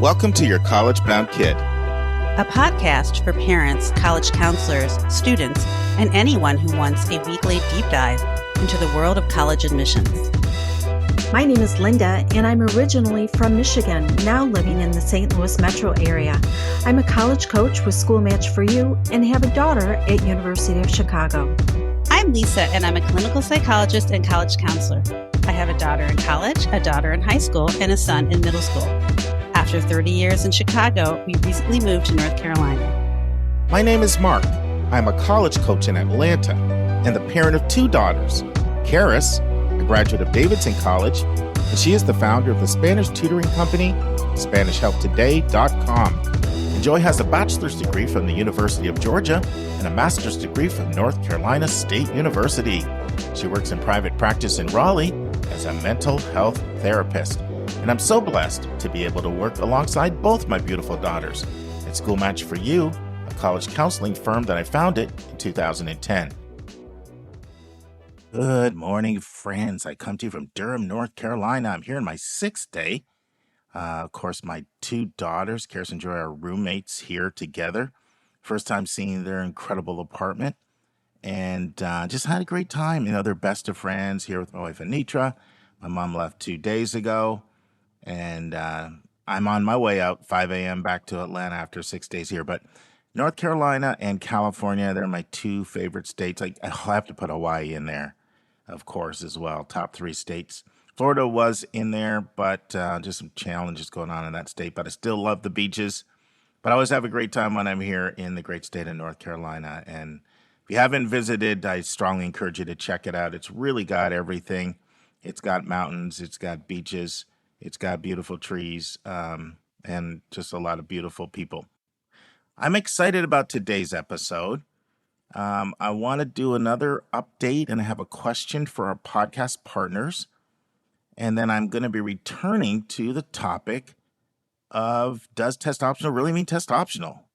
Welcome to Your College Bound Kid, a podcast for parents, college counselors, students, and anyone who wants a weekly deep dive into the world of college admissions. My name is Linda, and I'm originally from Michigan, now living in the St. Louis metro area. I'm a college coach with School Match for You and have a daughter at University of Chicago. I'm Lisa, and I'm a clinical psychologist and college counselor. I have a daughter in college, a daughter in high school, and a son in middle school. After 30 years in Chicago, we recently moved to North Carolina. My name is Mark. I'm a college coach in Atlanta and the parent of two daughters. Karis, a graduate of Davidson College, and she is the founder of the Spanish tutoring company, SpanishHelpToday.com. And Joy has a bachelor's degree from the University of Georgia and a master's degree from North Carolina State University. She works in private practice in Raleigh as a mental health therapist. And I'm so blessed to be able to work alongside both my beautiful daughters at School Match for You, a college counseling firm that I founded in 2010. Good morning, friends. I come to you from Durham, North Carolina. I'm here in my sixth day. Of course, my two daughters, Karis and Joy, are roommates here together. First time seeing their incredible apartment. And just had a great time. You know, they're best of friends here with my wife, Anitra. My mom left 2 days ago. And I'm on my way out, 5 a.m. back to Atlanta after 6 days here. But North Carolina and California, they're my two favorite states. I'll have to put Hawaii in there, of course, as well. Top 3 states. Florida was in there, but just some challenges going on in that state. But I still love the beaches. But I always have a great time when I'm here in the great state of North Carolina. And if you haven't visited, I strongly encourage you to check it out. It's really got everything. It's got mountains. It's got beaches. It's got beautiful trees and just a lot of beautiful people. I'm excited about today's episode. I want to do another update, and I have a question for our podcast partners. And then I'm going to be returning to the topic of, does test optional really mean test optional?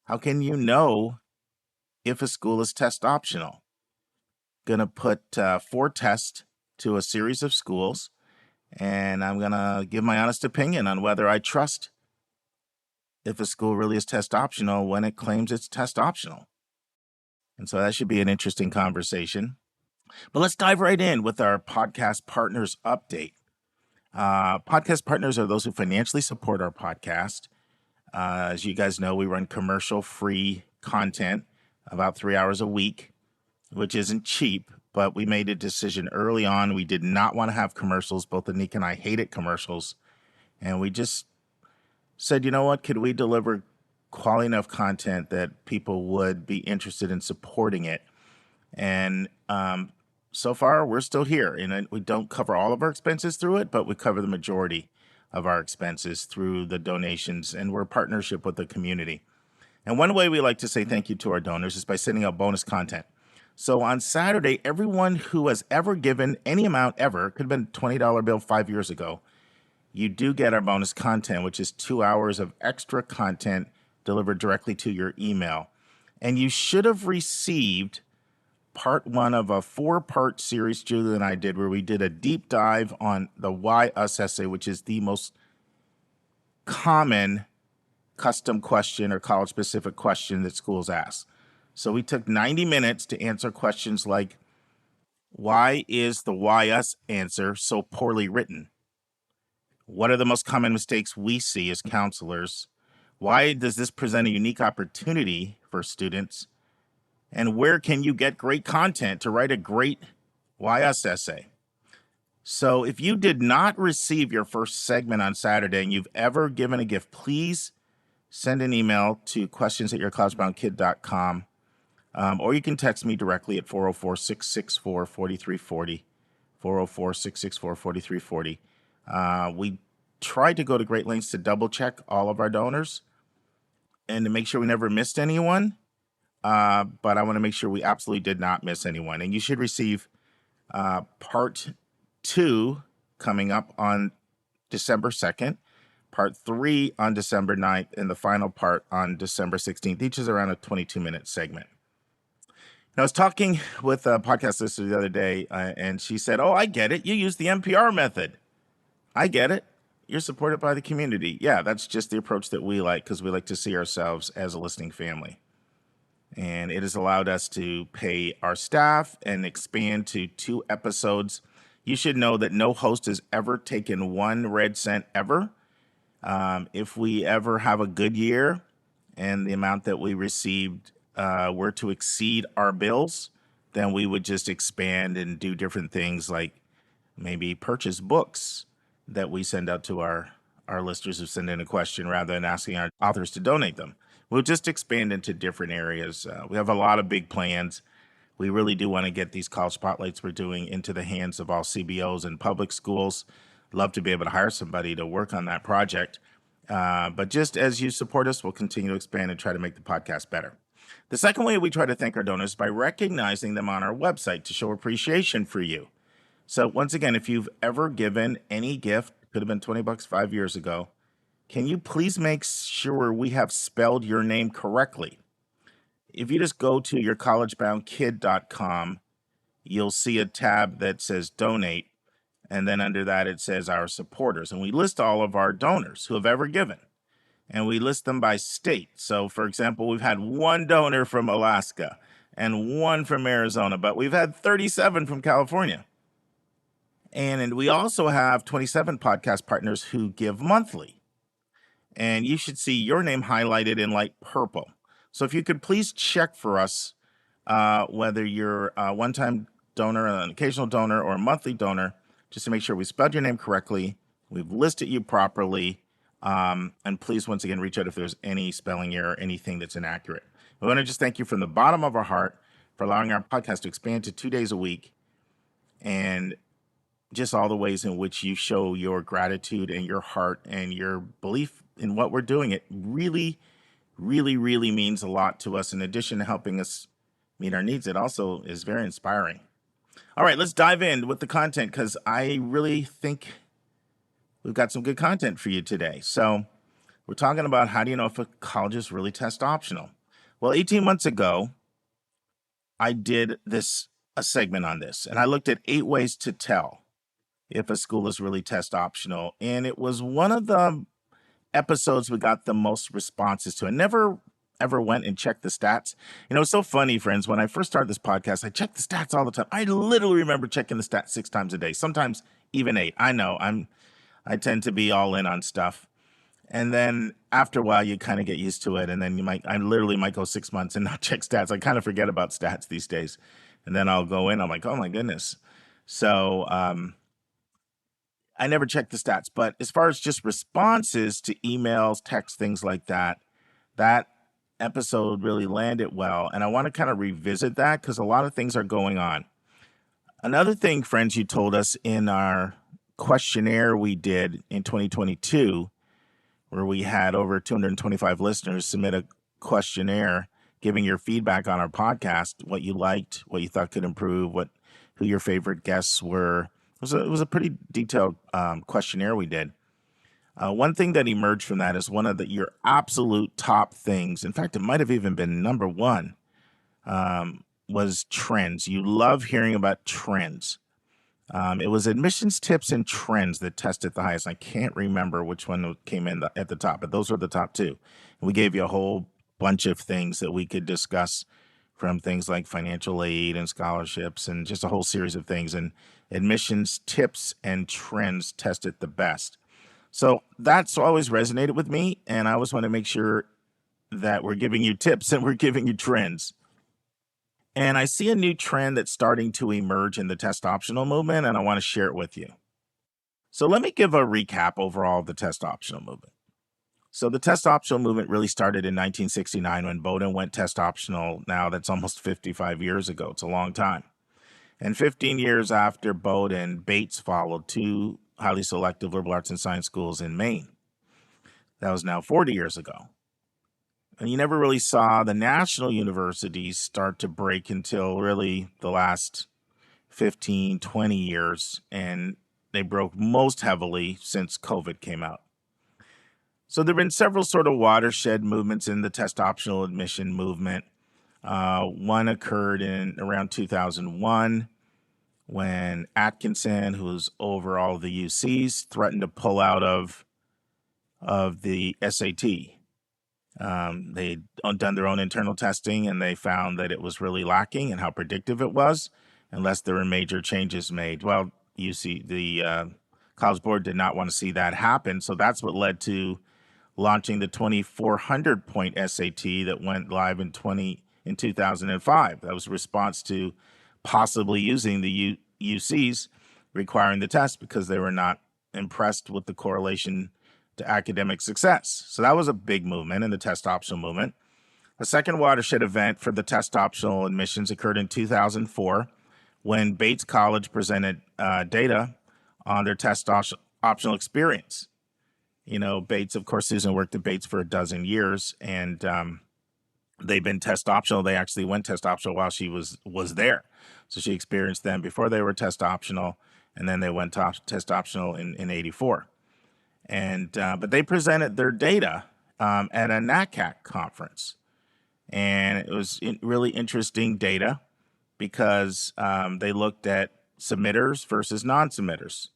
How can you know if a school is test optional? Going to put 4 tests to a series of schools. And I'm going to give my honest opinion on whether I trust if a school really is test optional when it claims it's test optional. And so that should be an interesting conversation. But let's dive right in with our podcast partners update. Podcast partners are those who financially support our podcast. As you guys know, we run commercial-free content about 3 hours a week, which isn't cheap. But we made a decision early on. We did not want to have commercials. Both Anika and I hated commercials. And we just said, you know what? Could we deliver quality enough content that people would be interested in supporting it? And so far, we're still here. And we don't cover all of our expenses through it, but we cover the majority of our expenses through the donations. And we're a partnership with the community. And one way we like to say thank you to our donors is by sending out bonus content. So on Saturday, everyone who has ever given any amount ever, could have been a $20 bill 5 years ago, you do get our bonus content, which is 2 hours of extra content delivered directly to your email. And you should have received part 1 of a 4-part series Julie and I did, where we did a deep dive on the Why Us essay, which is the most common custom question or college-specific question that schools ask. So we took 90 minutes to answer questions like, why is the why us answer so poorly written? What are the most common mistakes we see as counselors? Why does this present a unique opportunity for students? And where can you get great content to write a great why us essay? So if you did not receive your first segment on Saturday and you've ever given a gift, please send an email to questions@yourcollegeboundkid.com. Or you can text me directly at 404-664-4340, 404-664-4340. We tried to go to great lengths to double check all of our donors and to make sure we never missed anyone. But I want to make sure we absolutely did not miss anyone. And you should receive part 2 coming up on December 2nd, part 3 on December 9th, and the final part on December 16th. Each is around a 22-minute segment. I was talking with a podcast listener the other day, and she said, oh, I get it. You use the NPR method. I get it. you're supported by the community. Yeah, that's just the approach that we like because we like to see ourselves as a listening family. And it has allowed us to pay our staff and expand to 2 episodes. You should know that no host has ever taken 1 red cent ever. If we ever have a good year and the amount that we received were to exceed our bills, then we would just expand and do different things like maybe purchase books that we send out to our listeners who send in a question rather than asking our authors to donate them. We'll just expand into different areas. We have a lot of big plans. We really do want to get these college spotlights we're doing into the hands of all CBOs and public schools. Love to be able to hire somebody to work on that project. But just as you support us, we'll continue to expand and try to make the podcast better. The second way we try to thank our donors is by recognizing them on our website to show appreciation for you. So once again, if you've ever given any gift, could have been $20 5 years ago, can you please make sure we have spelled your name correctly? If you just go to yourcollegeboundkid.com, you'll see a tab that says donate, and then under that it says our supporters. And we list all of our donors who have ever given, and we list them by state. So for example, we've had 1 donor from Alaska and 1 from Arizona, but we've had 37 from California. And we also have 27 podcast partners who give monthly. And you should see your name highlighted in light purple. So if you could please check for us whether you're a one-time donor, an occasional donor, or a monthly donor, just to make sure we spelled your name correctly, we've listed you properly, and please once again reach out if there's any spelling error, anything that's inaccurate. We want to just thank you from the bottom of our heart for allowing our podcast to expand to 2 days a week, and just all the ways in which you show your gratitude and your heart and your belief in what we're doing. It really, really, really means a lot to us. In addition to helping us meet our needs, it also is very inspiring. All right, let's dive in with the content because I really think we've got some good content for you today. So we're talking about how do you know if a college is really test optional? Well, 18 months ago, I did a segment on this, and I looked at 8 ways to tell if a school is really test optional. And it was one of the episodes we got the most responses to. I never ever went and checked the stats. You know, it's so funny, friends. When I first started this podcast, I checked the stats all the time. I literally remember checking the stats 6 times a day, sometimes even 8. I know I tend to be all in on stuff. And then after a while, you kind of get used to it. And then I literally might go 6 months and not check stats. I kind of forget about stats these days. And then I'll go in, I'm like, oh my goodness. So, I never checked the stats, but as far as just responses to emails, texts, things like that, that episode really landed well. And I want to kind of revisit that because a lot of things are going on. Another thing, friends, you told us in our questionnaire we did in 2022, where we had over 225 listeners submit a questionnaire giving your feedback on our podcast, what you liked, what you thought could improve, who your favorite guests were. It was a pretty detailed questionnaire we did. One thing that emerged from that is one of your absolute top things. In fact, it might have even been number 1, was trends. You love hearing about trends. It was admissions tips and trends that tested the highest. I can't remember which one came in at the top, but those were the top 2. And we gave you a whole bunch of things that we could discuss, from things like financial aid and scholarships and just a whole series of things. And admissions tips and trends tested the best. So that's always resonated with me. And I always want to make sure that we're giving you tips and we're giving you trends. And I see a new trend that's starting to emerge in the test optional movement, and I want to share it with you. So let me give a recap overall of the test optional movement. So the test optional movement really started in 1969 when Bowdoin went test optional. Now that's almost 55 years ago. It's a long time. And 15 years after Bowdoin, Bates followed, 2 highly selective liberal arts and science schools in Maine. That was now 40 years ago. And you never really saw the national universities start to break until really the last 15, 20 years. And they broke most heavily since COVID came out. So there have been several sort of watershed movements in the test optional admission movement. One occurred in around 2001 when Atkinson, who's over all the UCs, threatened to pull out of the SAT. They'd done their own internal testing, and they found that it was really lacking and how predictive it was, unless there were major changes made. Well, the College Board did not want to see that happen, so that's what led to launching the 2,400 point SAT that went live in 2005. That was a response to possibly using the UCs requiring the test because they were not impressed with the correlation to academic success. So that was a big movement in the test optional movement. A second watershed event for the test optional admissions occurred in 2004 when Bates College presented data on their test optional experience. You know, Bates, of course, Susan worked at Bates for a dozen years, and they've been test optional. They actually went test optional while she was there. So she experienced them before they were test optional, and then they went test optional in 84. And but they presented their data at a NACAC conference. And it was really interesting data because they looked at submitters versus non-submitters.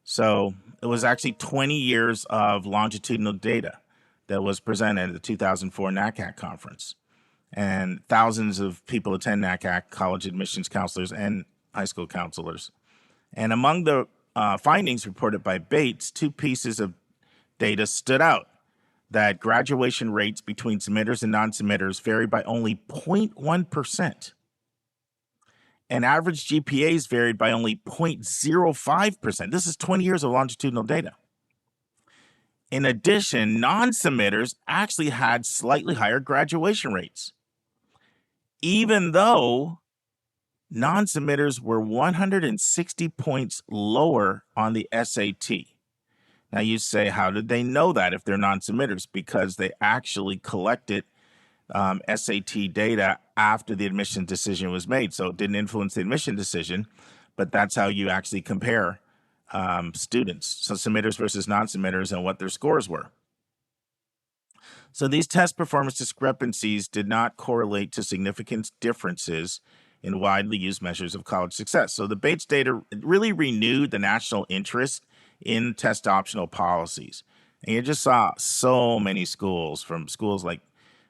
So it was actually 20 years of longitudinal data that was presented at the 2004 NACAC conference. And thousands of people attend NACAC, college admissions counselors and high school counselors. And among the findings reported by Bates, two pieces of data stood out: that graduation rates between submitters and non-submitters varied by only 0.1%. And average GPAs varied by only 0.05%. This is 20 years of longitudinal data. In addition, non-submitters actually had slightly higher graduation rates, even though non-submitters were 160 points lower on the SAT. Now you say, how did they know that if they're non-submitters? Because they actually collected SAT data after the admission decision was made. So it didn't influence the admission decision, but that's how you actually compare students. So submitters versus non-submitters and what their scores were. So these test performance discrepancies did not correlate to significant differences in widely used measures of college success. So the Bates data really renewed the national interest in test optional policies. And you just saw so many schools, from schools like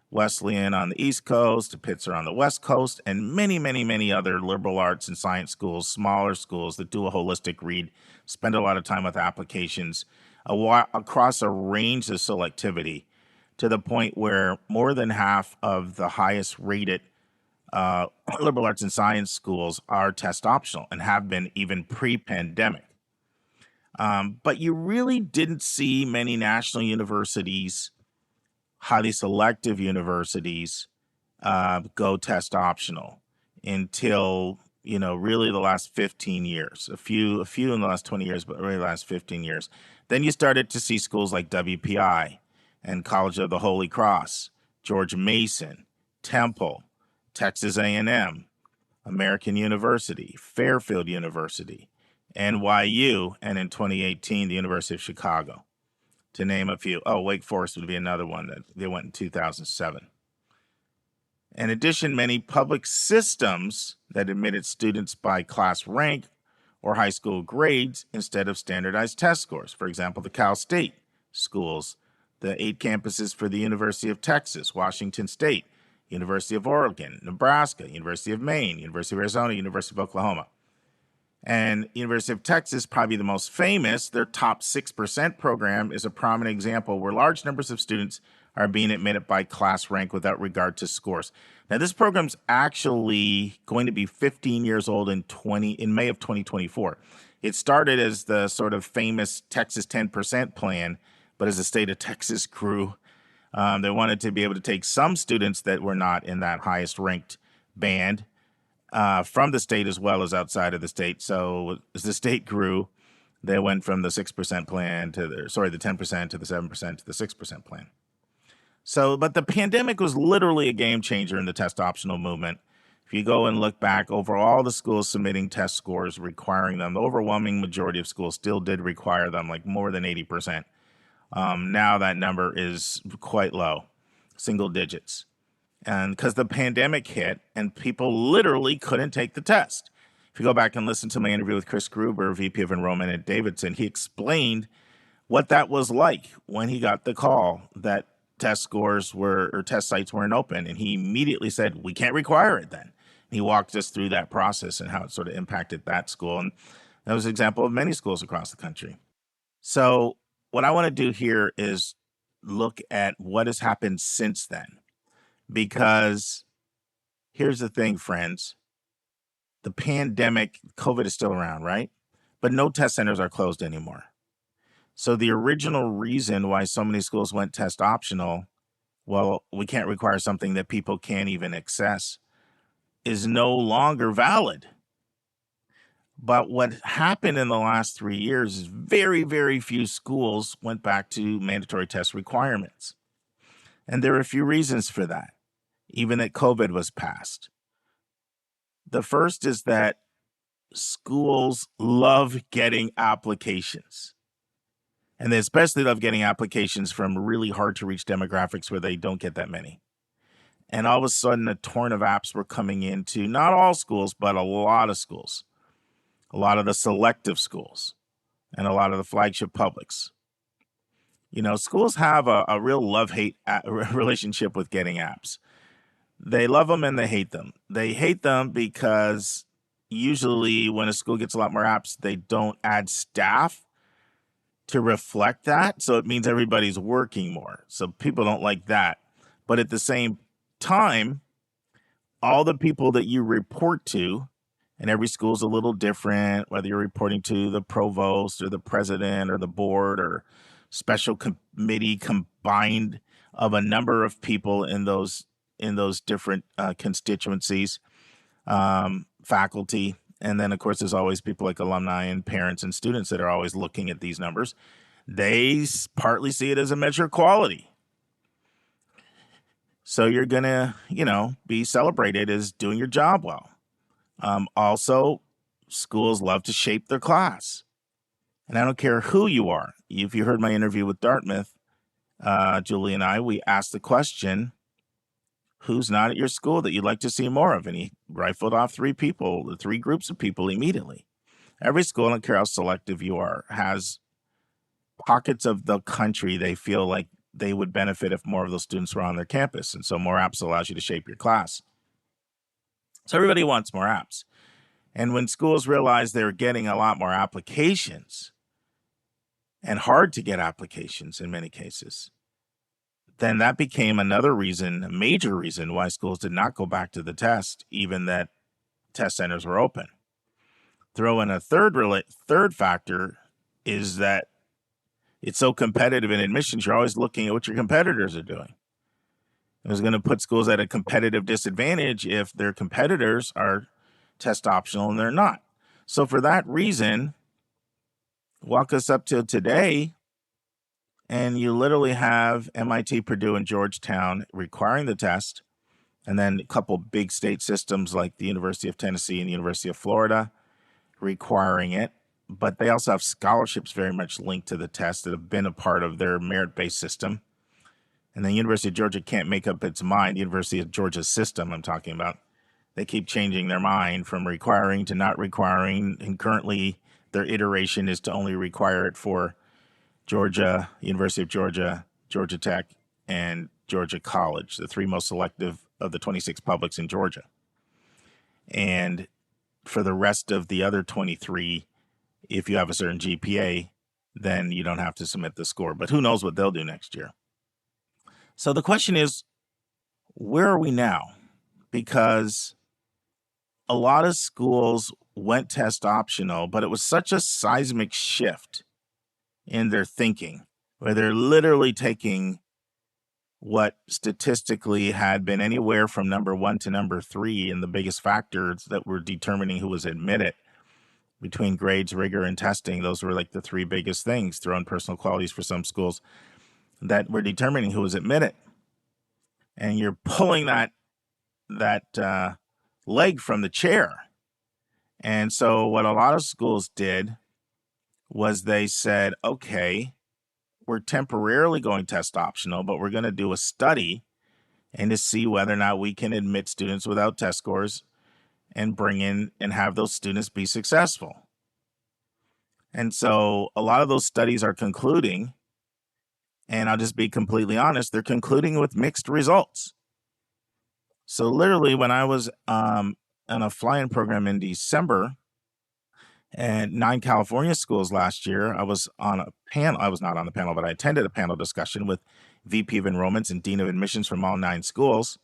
Wesleyan on the East Coast to Pitzer on the West Coast, and many, many, many other liberal arts and science schools, smaller schools that do a holistic read, spend a lot of time with applications across a range of selectivity, to the point where more than half of the highest rated liberal arts and science schools are test optional and have been even pre-pandemic. But you really didn't see many national universities, highly selective universities, go test optional until, really the last 15 years. A few in the last 20 years, but really the last 15 years. Then you started to see schools like WPI and College of the Holy Cross, George Mason, Temple, Texas A&M, American University, Fairfield University, NYU, and in 2018, the University of Chicago, to name a few. Oh, Wake Forest would be another one that they went in 2007. In addition, many public systems that admitted students by class rank or high school grades instead of standardized test scores. For example, the Cal State schools, the 8 campuses for the University of Texas, Washington State, University of Oregon, Nebraska, University of Maine, University of Arizona, University of Oklahoma. And University of Texas, probably the most famous, their top 6% program is a prominent example where large numbers of students are being admitted by class rank without regard to scores. Now, this program's actually going to be 15 years old in May of 2024. It started as the sort of famous Texas 10% plan, but as the state of Texas grew, they wanted to be able to take some students that were not in that highest ranked band from the state as well as outside of the state. So as the state grew, they went from the 6% plan to the 10% to the 7% to the 6% plan. So, but the pandemic was literally a game changer in the test optional movement. If you go and look back over all the schools submitting test scores requiring them, the overwhelming majority of schools still did require them, like more than 80%. Now that number is quite low, single digits. And because the pandemic hit and people literally couldn't take the test. If you go back and listen to my interview with Chris Gruber, VP of Enrollment at Davidson, he explained what that was like when he got the call that test scores were, or test sites weren't open. And he immediately said, we can't require it then. He walked us through that process and how it sort of impacted that school. And that was an example of many schools across the country. So what I want to do here is look at what has happened since then. Because here's the thing, friends. The pandemic, COVID is still around, right? But no test centers are closed anymore. So the original reason why so many schools went test optional, well, we can't require something that people can't even access, is no longer valid. But what happened in the last 3 years is very, very few schools went back to mandatory test requirements. And there are a few reasons for that, even that COVID was passed. The first is that schools love getting applications. And they especially love getting applications from really hard to reach demographics where they don't get that many. And all of a sudden, a torrent of apps were coming into not all schools, but a lot of schools, a lot of the selective schools, and a lot of the flagship publics. You know, schools have a real love-hate relationship with getting apps. They love them and they hate them. They hate them because usually when a school gets a lot more apps, they don't add staff to reflect that. So it means everybody's working more. So people don't like that. But at the same time, all the people that you report to, and every school's a little different, whether you're reporting to the provost or the president or the board or special committee combined of a number of people in those different constituencies, faculty. And then, of course, there's always people like alumni and parents and students that are always looking at these numbers. They partly see it as a measure of quality. So you're going to, be celebrated as doing your job well. Also, schools love to shape their class. And I don't care who you are. If you heard my interview with Dartmouth, Julie and I, we asked the question, who's not at your school that you'd like to see more of? And he rifled off three groups of people immediately. Every school, I don't care how selective you are, has pockets of the country they feel like they would benefit if more of those students were on their campus. And so more apps allows you to shape your class. So everybody wants more apps. And when schools realized they were getting a lot more applications, and hard to get applications in many cases, then that became another reason, a major reason why schools did not go back to the test, even that test centers were open. Throw in a third factor is that it's so competitive in admissions, you're always looking at what your competitors are doing. It was going to put schools at a competitive disadvantage if their competitors are test optional and they're not. So for that reason, walk us up to today, and you literally have MIT, Purdue, and Georgetown requiring the test, and then a couple big state systems like the University of Tennessee and the University of Florida requiring it. But they also have scholarships very much linked to the test that have been a part of their merit-based system. And the University of Georgia can't make up its mind. The University of Georgia's system I'm talking about, they keep changing their mind from requiring to not requiring. And currently their iteration is to only require it for Georgia, University of Georgia, Georgia Tech, and Georgia College, the three most selective of the 26 publics in Georgia. And for the rest of the other 23, if you have a certain GPA, then you don't have to submit the score. But who knows what they'll do next year. So the question is, where are we now? Because a lot of schools went test optional, but it was such a seismic shift in their thinking, where they're literally taking what statistically had been anywhere from number 1 to number 3 in the biggest factors that were determining who was admitted between grades, rigor, and testing. Those were like the three biggest things, throw in personal qualities for some schools, that were determining who was admitted. And you're pulling that leg from the chair. And so what a lot of schools did was they said, okay, we're temporarily going test optional, but we're going to do a study and to see whether or not we can admit students without test scores and bring in and have those students be successful. And so a lot of those studies are concluding, and I'll just be completely honest, they're concluding with mixed results. So literally when I was on a fly-in program in December at 9 California schools last year, I was on a panel. I was not on the panel, but I attended a panel discussion with VP of Enrollments and Dean of Admissions from all 9 schools.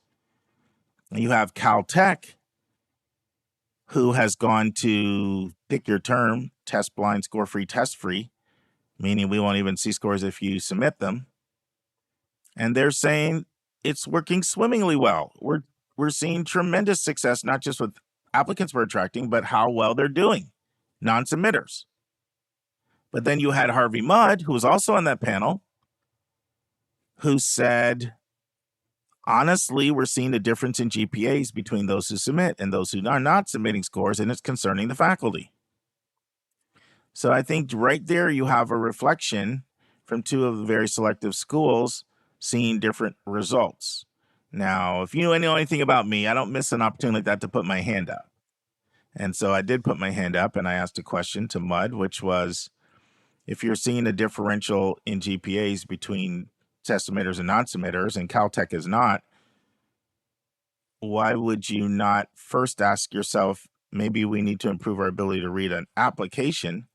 And you have Caltech, who has gone to, pick your term, test blind, score free, test free, meaning we won't even see scores if you submit them. And they're saying it's working swimmingly well. We're seeing tremendous success, not just with applicants we're attracting, but how well they're doing, non-submitters. But then you had Harvey Mudd, who was also on that panel, who said, honestly, we're seeing a difference in GPAs between those who submit and those who are not submitting scores, and it's concerning the faculty. So I think right there you have a reflection from 2 of the very selective schools seeing different results. Now, if you know anything about me, I don't miss an opportunity like that to put my hand up. And so I did put my hand up and I asked a question to Mudd, which was, if you're seeing a differential in GPAs between test submitters and non-submitters, and Caltech is not, why would you not first ask yourself, maybe we need to improve our ability to read an application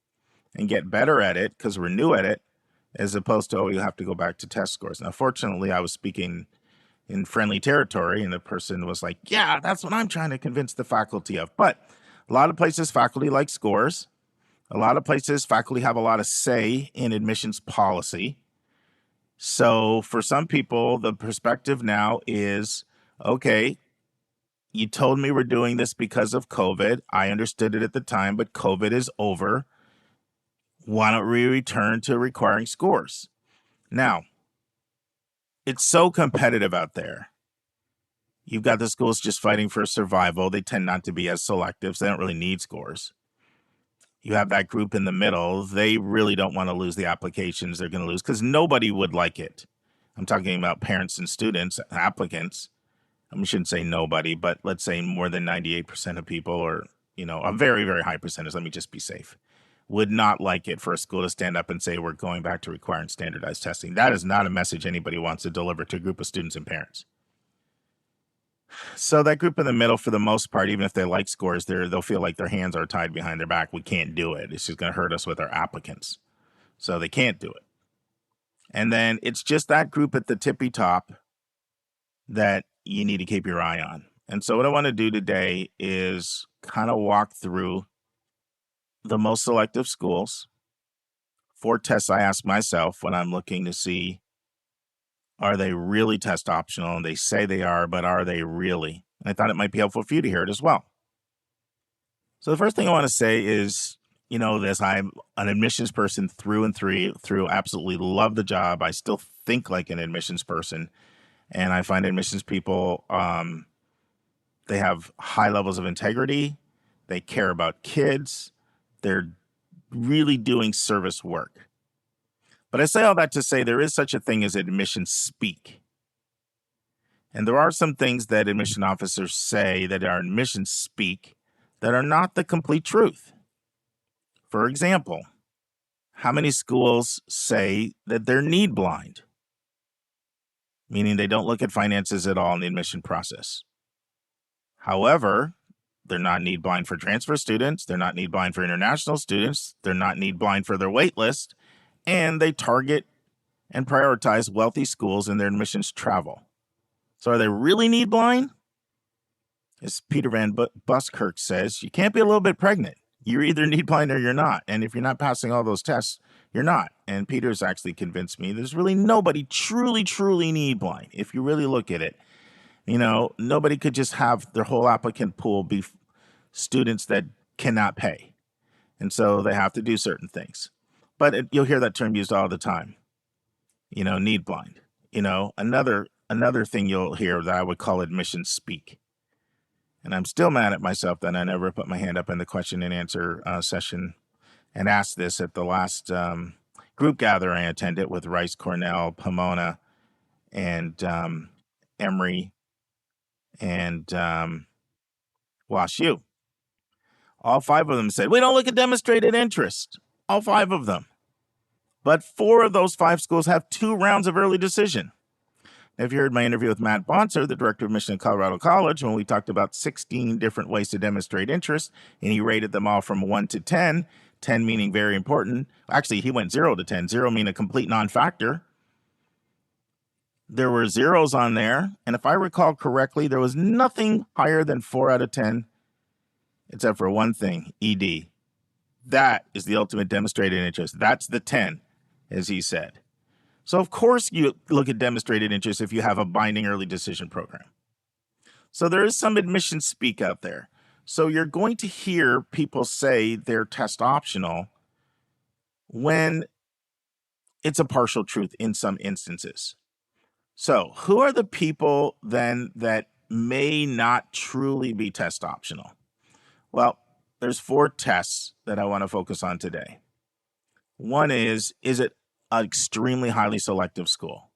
and get better at it because we're new at it, as opposed to, oh, you have to go back to test scores. Now, fortunately, I was speaking in friendly territory, and the person was like, yeah, that's what I'm trying to convince the faculty of. But a lot of places, faculty like scores. A lot of places, faculty have a lot of say in admissions policy. So for some people, the perspective now is, okay, you told me we're doing this because of COVID. I understood it at the time, but COVID is over. Why don't we return to requiring scores? Now, it's so competitive out there. You've got the schools just fighting for survival. They tend not to be as selective, so they don't really need scores. You have that group in the middle. They really don't want to lose the applications they're going to lose because nobody would like it. I'm talking about parents and students, applicants. I shouldn't say nobody, but let's say more than 98% of people, or, a very, very high percentage, let me just be safe, would not like it for a school to stand up and say, we're going back to requiring standardized testing. That is not a message anybody wants to deliver to a group of students and parents. So that group in the middle, for the most part, even if they like scores, they'll feel like their hands are tied behind their back. We can't do it. It's just going to hurt us with our applicants. So they can't do it. And then it's just that group at the tippy top that you need to keep your eye on. And so what I want to do today is kind of walk through the most selective schools, 4 tests I ask myself when I'm looking to see, are they really test optional? And they say they are, but are they really? And I thought it might be helpful for you to hear it as well. So the first thing I want to say is, I'm an admissions person through and through, absolutely love the job. I still think like an admissions person. And I find admissions people, they have high levels of integrity. They care about kids. They're really doing service work. But I say all that to say there is such a thing as admission speak. And there are some things that admission officers say that are admission speak that are not the complete truth. For example, how many schools say that they're need blind, meaning they don't look at finances at all in the admission process? However, they're not need blind for transfer students. They're not need blind for international students. They're not need blind for their wait list. And they target and prioritize wealthy schools in their admissions travel. So are they really need blind? As Peter Van Buskirk says, you can't be a little bit pregnant. You're either need blind or you're not. And if you're not passing all those tests, you're not. And Peter's actually convinced me there's really nobody truly, truly need blind. If you really look at it, nobody could just have their whole applicant pool be students that cannot pay. And so they have to do certain things. But you'll hear that term used all the time, need blind. Another thing you'll hear that I would call admission speak. And I'm still mad at myself that I never put my hand up in the question and answer session and asked this at the last group gathering I attended with Rice, Cornell, Pomona, and Emory, and WashU. All 5 of them said, we don't look at demonstrated interest. All 5 of them. But 4 of those 5 schools have 2 rounds of early decision. If you heard my interview with Matt Bonser, the director of Michigan Colorado College, when we talked about 16 different ways to demonstrate interest, and he rated them all from 1 to 10, 10 meaning very important. Actually, he went 0 to 10, 0 meaning a complete non-factor. There were zeros on there, and if I recall correctly, there was nothing higher than 4 out of 10, except for one thing, ED. That is the ultimate demonstrated interest. That's the 10, as he said. So, of course, you look at demonstrated interest if you have a binding early decision program. So there is some admission speak out there. So you're going to hear people say they're test optional when it's a partial truth in some instances. So who are the people then that may not truly be test optional? Well, there's 4 tests that I want to focus on today. One is it an extremely highly selective school?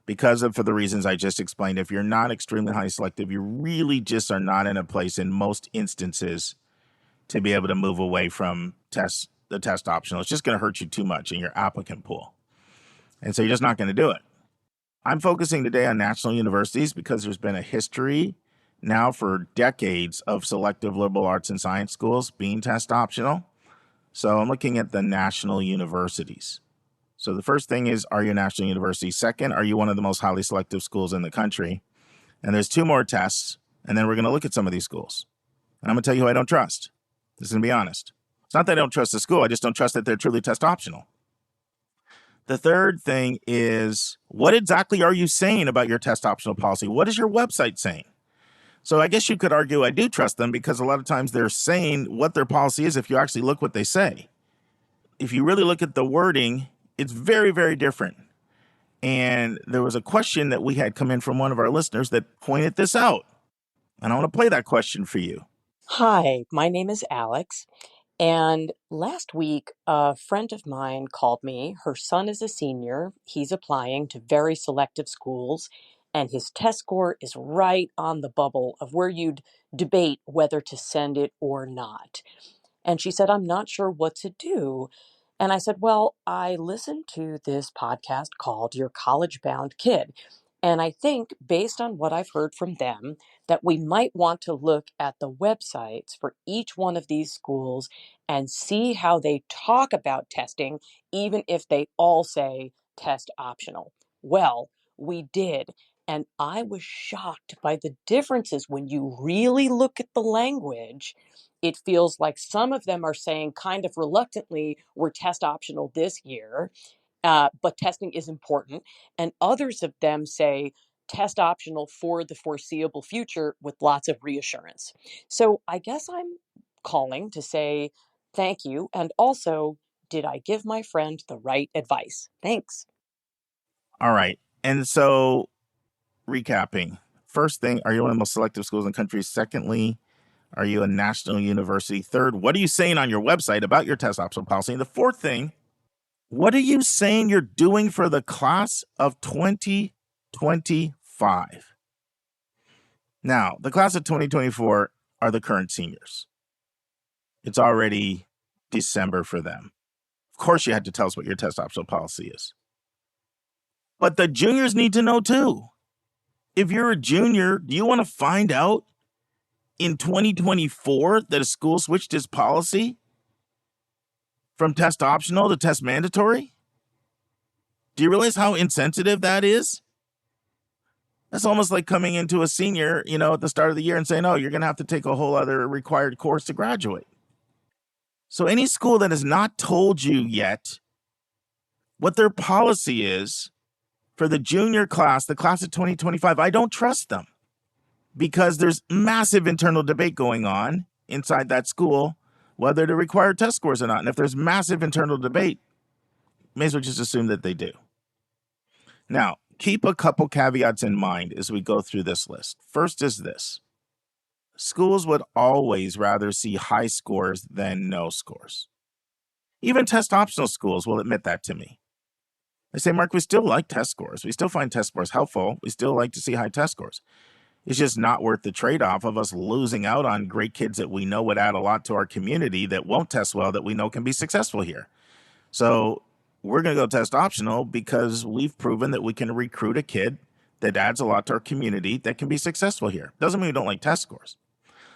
Because for the reasons I just explained, if you're not extremely highly selective, you really just are not in a place in most instances to be able to move away from the test optional. It's just going to hurt you too much in your applicant pool. And so you're just not going to do it. I'm focusing today on national universities because there's been a history now for decades of selective liberal arts and science schools being test optional. So I'm looking at the national universities. So the first thing is, are you a national university? Second, are you one of the most highly selective schools in the country? And there's 2 more tests, and then we're going to look at some of these schools. And I'm going to tell you who I don't trust. Just going to be honest. It's not that I don't trust the school. I just don't trust that they're truly test optional. The third thing is, what exactly are you saying about your test optional policy? What is your website saying? So I guess you could argue I do trust them because a lot of times they're saying what their policy is if you actually look what they say. If you really look at the wording, it's very, very different. And there was a question that we had come in from one of our listeners that pointed this out. And I want to play that question for you. Hi, my name is Alex. And last week, a friend of mine called me. Her son is a senior. He's applying to very selective schools, and his test score is right on the bubble of where you'd debate whether to send it or not. And she said, I'm not sure what to do. And I said, well, I listened to this podcast called Your College Bound Kid. And I think, based on what I've heard from them, that we might want to look at the websites for each one of these schools and see how they talk about testing, even if they all say test optional. Well, we did. And I was shocked by the differences when you really look at the language. It feels like some of them are saying kind of reluctantly, we're test optional this year, but testing is important. And others of them say test optional for the foreseeable future with lots of reassurance. So I guess I'm calling to say thank you. And also, did I give my friend the right advice? Thanks. All right. And so, recapping. First thing, are you one of the most selective schools in the country? Secondly, are you a national university? Third, what are you saying on your website about your test optional policy? And the fourth thing, what are you saying you're doing for the class of 2025? Now, the class of 2024 are the current seniors. It's already December for them. Of course, you had to tell us what your test optional policy is. But the juniors need to know too. If you're a junior, do you want to find out in 2024 that a school switched its policy from test optional to test mandatory? Do you realize how insensitive that is? That's almost like coming into a senior, at the start of the year and saying, oh, you're going to have to take a whole other required course to graduate. So any school that has not told you yet what their policy is for the junior class, the class of 2025, I don't trust them because there's massive internal debate going on inside that school whether to require test scores or not. And if there's massive internal debate, may as well just assume that they do. Now, keep a couple caveats in mind as we go through this list. First is this. Schools would always rather see high scores than no scores. Even test optional schools will admit that to me. They say, Mark, we still like test scores. We still find test scores helpful. We still like to see high test scores. It's just not worth the trade-off of us losing out on great kids that we know would add a lot to our community that won't test well, that we know can be successful here. So we're going to go test optional because we've proven that we can recruit a kid that adds a lot to our community that can be successful here. Doesn't mean we don't like test scores.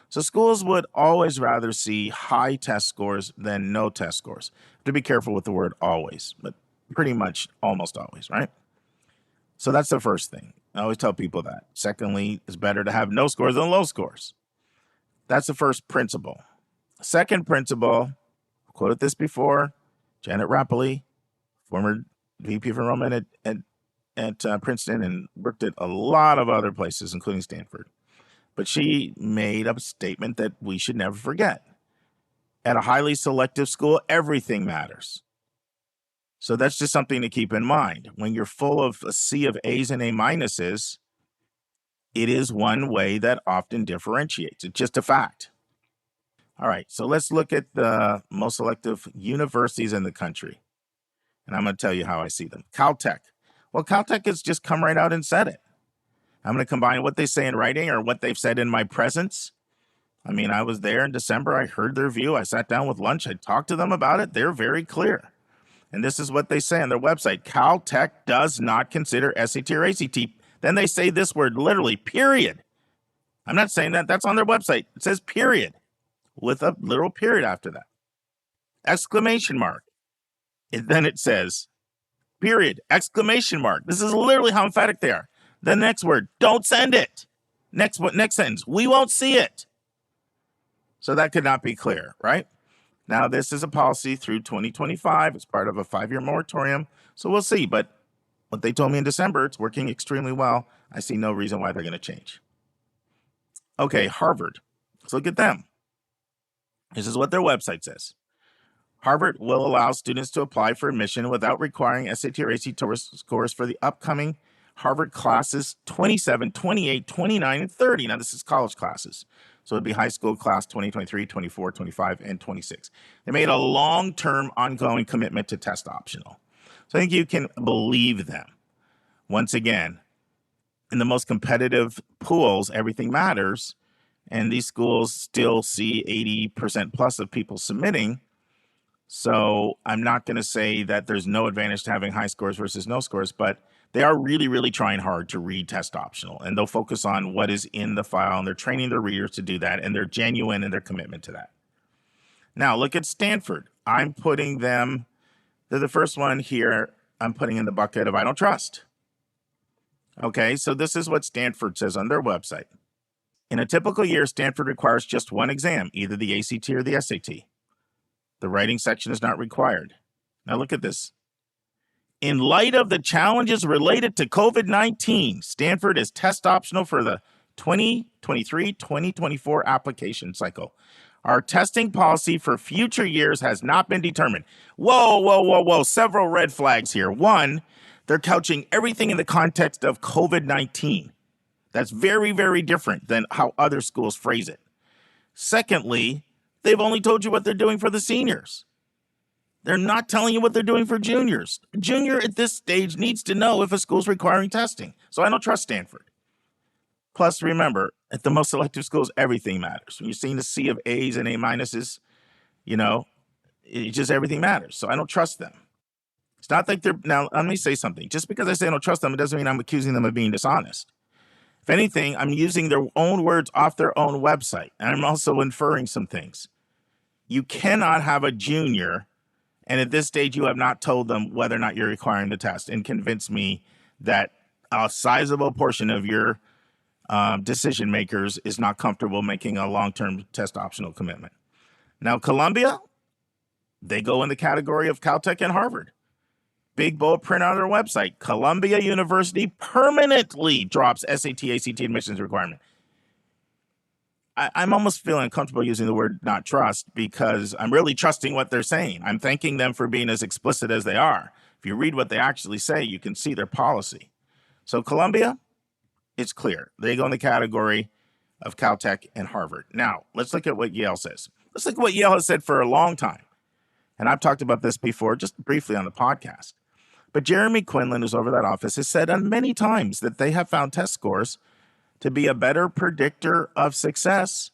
So schools would always rather see high test scores than no test scores. To be careful with the word always, but pretty much almost always, right? So that's the first thing. I always tell people that. Secondly, it's better to have no scores than low scores. That's the first principle. Second principle, I've quoted this before, Janet Rapoli, former VP of enrollment at Princeton and worked at a lot of other places, including Stanford. But she made a statement that we should never forget. At a highly selective school, everything matters. So that's just something to keep in mind. When you're full of a sea of A's and A minuses, it is one way that often differentiates. It's just a fact. All right, so let's look at the most selective universities in the country. And I'm going to tell you how I see them. Caltech. Well, Caltech has just come right out and said it. I'm going to combine what they say in writing or what they've said in my presence. I mean, I was there in December. I heard their view. I sat down with lunch. I talked to them about it. They're very clear. And this is what they say on their website. Caltech does not consider SAT or ACT. Then they say this word, literally, period. I'm not saying that. That's on their website. It says period with a literal period after that. Exclamation mark. And then it says period, exclamation mark. This is literally how emphatic they are. The next word, don't send it. Next sentence, we won't see it. So that could not be clear, right? Now, this is a policy through 2025. It's part of a 5-year moratorium. So we'll see. But what they told me in December, it's working extremely well. I see no reason why they're going to change. Okay, Harvard. Let's look at them. This is what their website says. Harvard will allow students to apply for admission without requiring SAT or ACT scores for the upcoming Harvard classes 27, 28, 29, and 30. Now, this is college classes. So it'd be high school class 2023, 24, 25, and 26. They made a long-term ongoing commitment to test optional. So I think you can believe them. Once again, in the most competitive pools, everything matters. And these schools still see 80% plus of people submitting. So I'm not going to say that there's no advantage to having high scores versus no scores, but they are really, really trying hard to read test optional, and they'll focus on what is in the file, and they're training their readers to do that, and they're genuine in their commitment to that. Now, look at Stanford. I'm putting them, they're the first one here, I'm putting in the bucket of I don't trust. Okay, so this is what Stanford says on their website. In a typical year, Stanford requires just one exam, either the ACT or the SAT. The writing section is not required. Now look at this. In light of the challenges related to COVID-19, Stanford is test optional for the 2023-2024 application cycle. Our testing policy for future years has not been determined. Whoa. Several red flags here. One, they're couching everything in the context of COVID-19. That's very, very different than how other schools phrase it. Secondly, they've only told you what they're doing for the seniors. They're not telling you what they're doing for juniors. A junior at this stage needs to know if a school's requiring testing. So I don't trust Stanford. Plus, remember, at the most selective schools, everything matters. When you're seeing a sea of A's and A minuses, it just everything matters. So I don't trust them. It's not like they're, now let me say something. Just because I say I don't trust them, it doesn't mean I'm accusing them of being dishonest. If anything, I'm using their own words off their own website. And I'm also inferring some things. You cannot have a junior, and at this stage, you have not told them whether or not you're requiring the test, and convince me that a sizable portion of your decision makers is not comfortable making a long-term test optional commitment. Now, Columbia, they go in the category of Caltech and Harvard. Big bold print on their website. Columbia University permanently drops SAT, ACT admissions requirement. I'm almost feeling uncomfortable using the word not trust because I'm really trusting what they're saying. I'm thanking them for being as explicit as they are. If you read what they actually say, you can see their policy. So Columbia, it's clear. They go in the category of Caltech and Harvard. Now, let's look at what Yale says. Let's look at what Yale has said for a long time. And I've talked about this before, just briefly on the podcast. But Jeremy Quinlan, who's over that office, has said on many times that they have found test scores to be a better predictor of success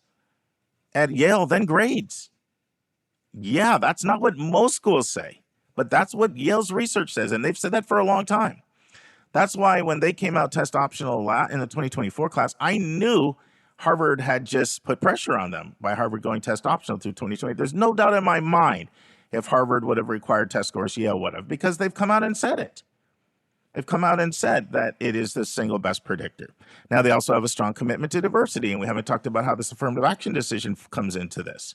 at Yale than grades. Yeah, that's not what most schools say, but that's what Yale's research says, and they've said that for a long time. That's why when they came out test optional in the 2024 class, I knew Harvard had just put pressure on them by Harvard going test optional through 2020. There's no doubt in my mind if Harvard would have required test scores, Yale would have, because they've come out and said it. They've come out and said that it is the single best predictor. Now, they also have a strong commitment to diversity, and we haven't talked about how this affirmative action decision comes into this.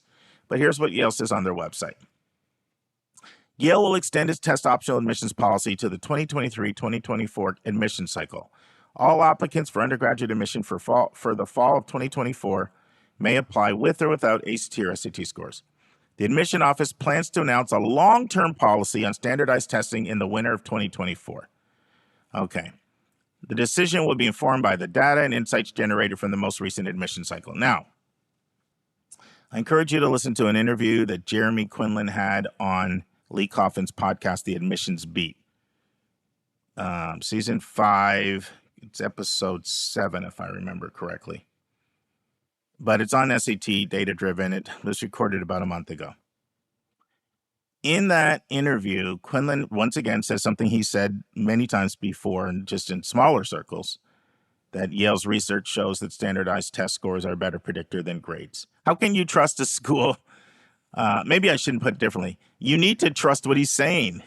But here's what Yale says on their website. Yale will extend its test optional admissions policy to the 2023-2024 admission cycle. All applicants for undergraduate admission for the fall of 2024 may apply with or without ACT or SAT scores. The admission office plans to announce a long-term policy on standardized testing in the winter of 2024. Okay. The decision will be informed by the data and insights generated from the most recent admission cycle. Now, I encourage you to listen to an interview that Jeremy Quinlan had on Lee Coffin's podcast, The Admissions Beat. Season 5, it's episode 7, if I remember correctly. But it's on SAT, data-driven. It was recorded about a month ago. In that interview, Quinlan once again says something he said many times before, and just in smaller circles, that Yale's research shows that standardized test scores are a better predictor than grades. How can you trust a school? Maybe I shouldn't put it differently. You need to trust what he's saying.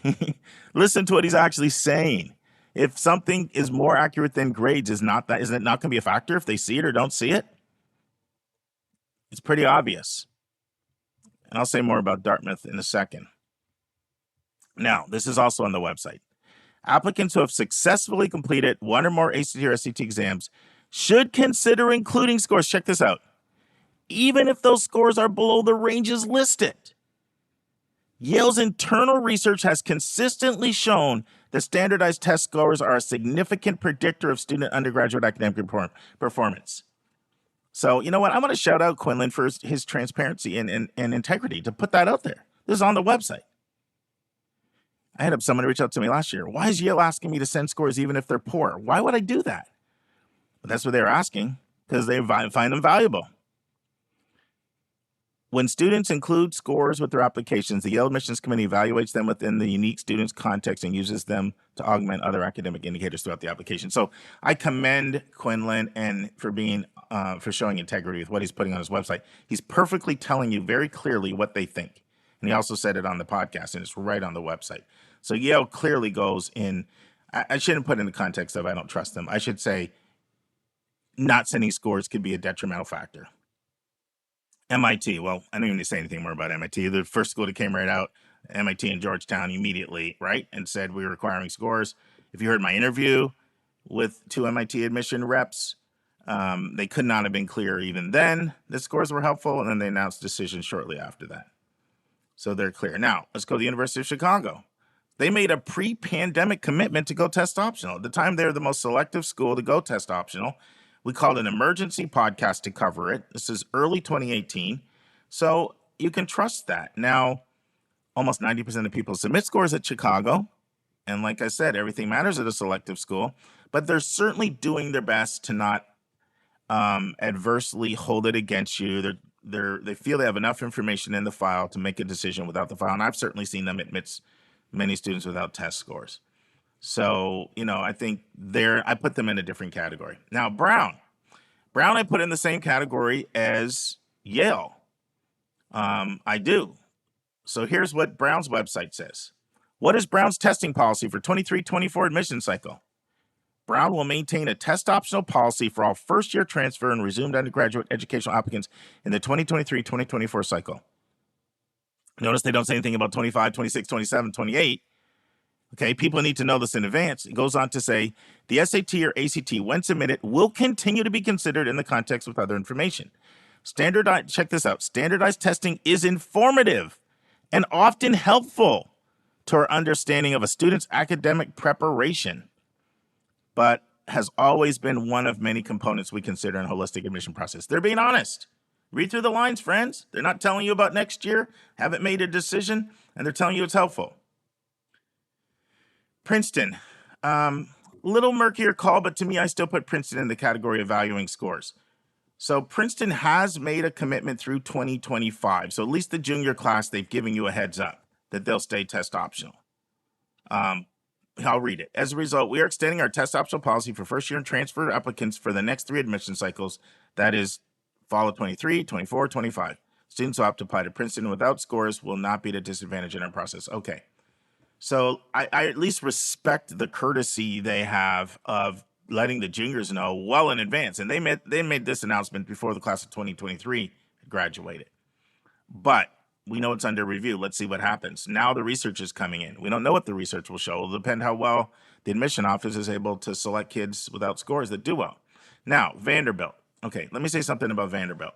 Listen to what he's actually saying. If something is more accurate than grades, isn't it not going to be a factor if they see it or don't see it? It's pretty obvious. And I'll say more about Dartmouth in a second. Now, this is also on the website. Applicants who have successfully completed one or more ACT or SAT exams should consider including scores. Check this out. Even if those scores are below the ranges listed. Yale's internal research has consistently shown that standardized test scores are a significant predictor of student undergraduate academic performance. So, you know what? I want to shout out Quinlan for his transparency and integrity to put that out there. This is on the website. I had someone reach out to me last year. Why is Yale asking me to send scores even if they're poor? Why would I do that? But that's what they were asking, because they find them valuable. When students include scores with their applications, the Yale Admissions Committee evaluates them within the unique student's context and uses them to augment other academic indicators throughout the application. So I commend Quinlan and for showing integrity with what he's putting on his website. He's perfectly telling you very clearly what they think. And he also said it on the podcast, and it's right on the website. So Yale clearly goes in. I shouldn't put in the context of I don't trust them. I should say not sending scores could be a detrimental factor. MIT, well, I don't even need to say anything more about MIT. The first school that came right out, MIT and Georgetown immediately, right, and said we were requiring scores. If you heard my interview with 2 MIT admission reps, they could not have been clearer even then. The scores were helpful, and then they announced decisions shortly after that. So they're clear. Now, let's go to the University of Chicago. They made a pre-pandemic commitment to go test optional. At the time, they were the most selective school to go test optional. We called an emergency podcast to cover it. This is early 2018. So you can trust that. Now, almost 90% of people submit scores at Chicago. And like I said, everything matters at a selective school. But they're certainly doing their best to not adversely hold it against you. They feel they have enough information in the file to make a decision without the file. And I've certainly seen them admit many students without test scores. So, I think I put them in a different category. Now, Brown I put in the same category as Yale. I do. So here's what Brown's website says. What is Brown's testing policy for 23-24 admission cycle? Brown will maintain a test optional policy for all first-year transfer and resumed undergraduate educational applicants in the 2023-2024 cycle. Notice they don't say anything about 25, 26, 27, 28. Okay, people need to know this in advance. It goes on to say, the SAT or ACT, when submitted, will continue to be considered in the context with other information. Check this out. Standardized testing is informative and often helpful to our understanding of a student's academic preparation, but has always been one of many components we consider in a holistic admission process. They're being honest. Read through the lines, friends. They're not telling you about next year, haven't made a decision, and they're telling you it's helpful. Princeton. Little murkier call, but to me, I still put Princeton in the category of valuing scores. So Princeton has made a commitment through 2025. So at least the junior class, they've given you a heads up that they'll stay test optional. I'll read it. As a result, we are extending our test optional policy for first year and transfer applicants for the next 3 admission cycles. That is fall of 23, 24, 25. Students who opt to apply to Princeton without scores will not be at a disadvantage in our process. Okay. So I at least respect the courtesy they have of letting the juniors know well in advance. And they made this announcement before the class of 2023 graduated. But we know it's under review. Let's see what happens. Now the research is coming in. We don't know what the research will show. It'll depend how well the admission office is able to select kids without scores that do well. Now, Vanderbilt. Okay, let me say something about Vanderbilt.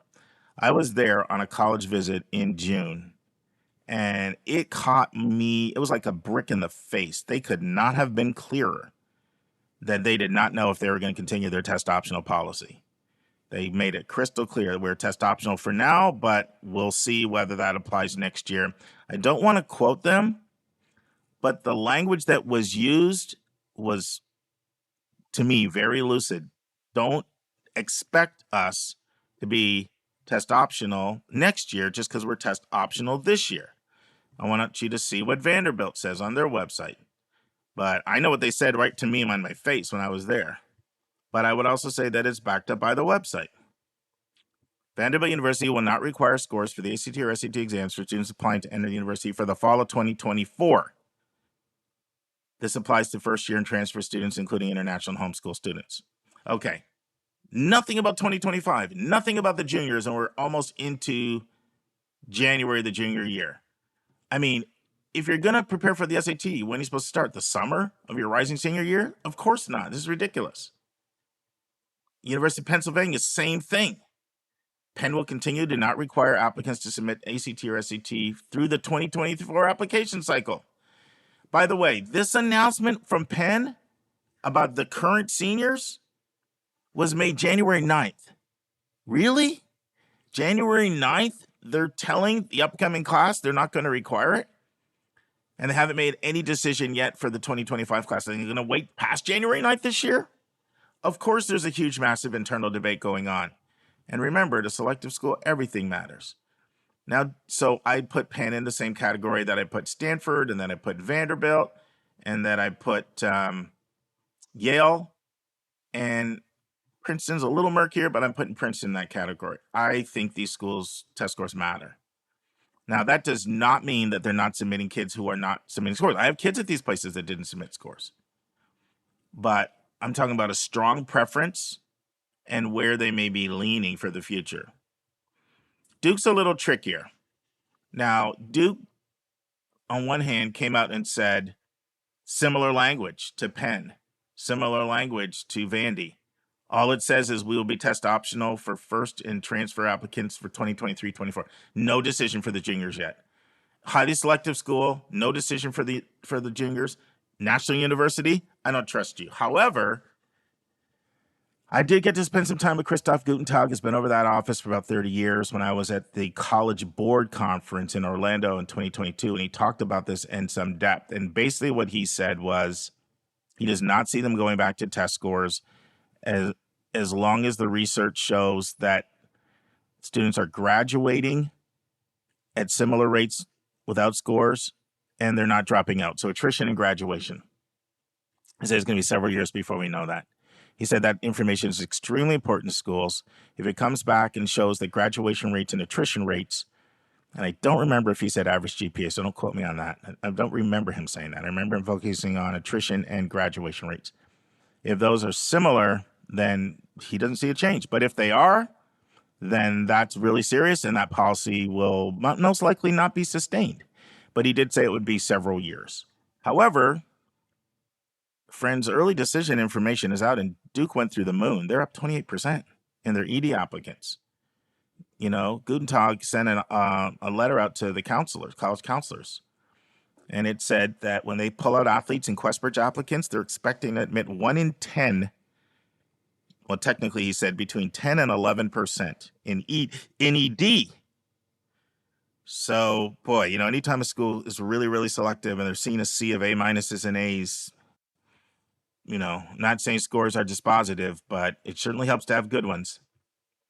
I was there on a college visit in June, and it caught me. It was like a brick in the face. They could not have been clearer that they did not know if they were going to continue their test optional policy. They made it crystal clear we're test optional for now, but we'll see whether that applies next year. I don't want to quote them, but the language that was used was, to me, very lucid. Don't expect us to be test optional next year just because we're test optional this year. I want you to see what Vanderbilt says on their website. But I know what they said right to me on my face when I was there. But I would also say that it's backed up by the website. Vanderbilt University will not require scores for the ACT or SAT exams for students applying to enter the university for the fall of 2024. This applies to first year and transfer students, including international and homeschool students. Okay. Nothing about 2025, nothing about the juniors, and we're almost into January of the junior year. I mean, if you're going to prepare for the SAT, when are you supposed to start? The summer of your rising senior year? Of course not. This is ridiculous. University of Pennsylvania, same thing. Penn will continue to not require applicants to submit ACT or SAT through the 2024 application cycle. By the way, this announcement from Penn about the current seniors was made January 9th. Really? January 9th? They're telling the upcoming class they're not going to require it? And they haven't made any decision yet for the 2025 class. Are they going to wait past January 9th this year? Of course, there's a huge, massive internal debate going on. And remember, at a selective school, everything matters. Now, so I put Penn in the same category that I put Stanford, and then I put Vanderbilt, and then I put Yale, and Princeton's a little murkier, but I'm putting Princeton in that category. I think these schools' test scores matter. Now, that does not mean that they're not submitting kids who are not submitting scores. I have kids at these places that didn't submit scores. But I'm talking about a strong preference and where they may be leaning for the future. Duke's a little trickier. Now, Duke, on one hand, came out and said similar language to Penn, similar language to Vandy. All it says is we will be test optional for first and transfer applicants for 2023-24. No decision for the juniors yet. Highly selective school, no decision for the juniors. National University, I don't trust you. However, I did get to spend some time with Christoph Gutentag. Has been over that office for about 30 years when I was at the College Board Conference in Orlando in 2022, and he talked about this in some depth. And basically what he said was he does not see them going back to test scores as long as the research shows that students are graduating at similar rates without scores and they're not dropping out. So attrition and graduation. He said it's going to be several years before we know that. He said that information is extremely important to schools. If it comes back and shows that graduation rates and attrition rates, and I don't remember if he said average GPA, so don't quote me on that. I don't remember him saying that. I remember him focusing on attrition and graduation rates. If those are similar, then he doesn't see a change. But if they are, then that's really serious, and that policy will most likely not be sustained. But he did say it would be several years. However, Friends' early decision information is out, and Duke went through the moon. They're up 28% in their ED applicants. You know, Gutentag sent a letter out to the counselors, college counselors, and it said that when they pull out athletes and QuestBridge applicants, they're expecting to admit 1 in 10. Well, technically, he said between 10 and 11% in ED. So, boy, you know, anytime a school is really, really selective and they're seeing a sea of A minuses and A's, not saying scores are dispositive, but it certainly helps to have good ones.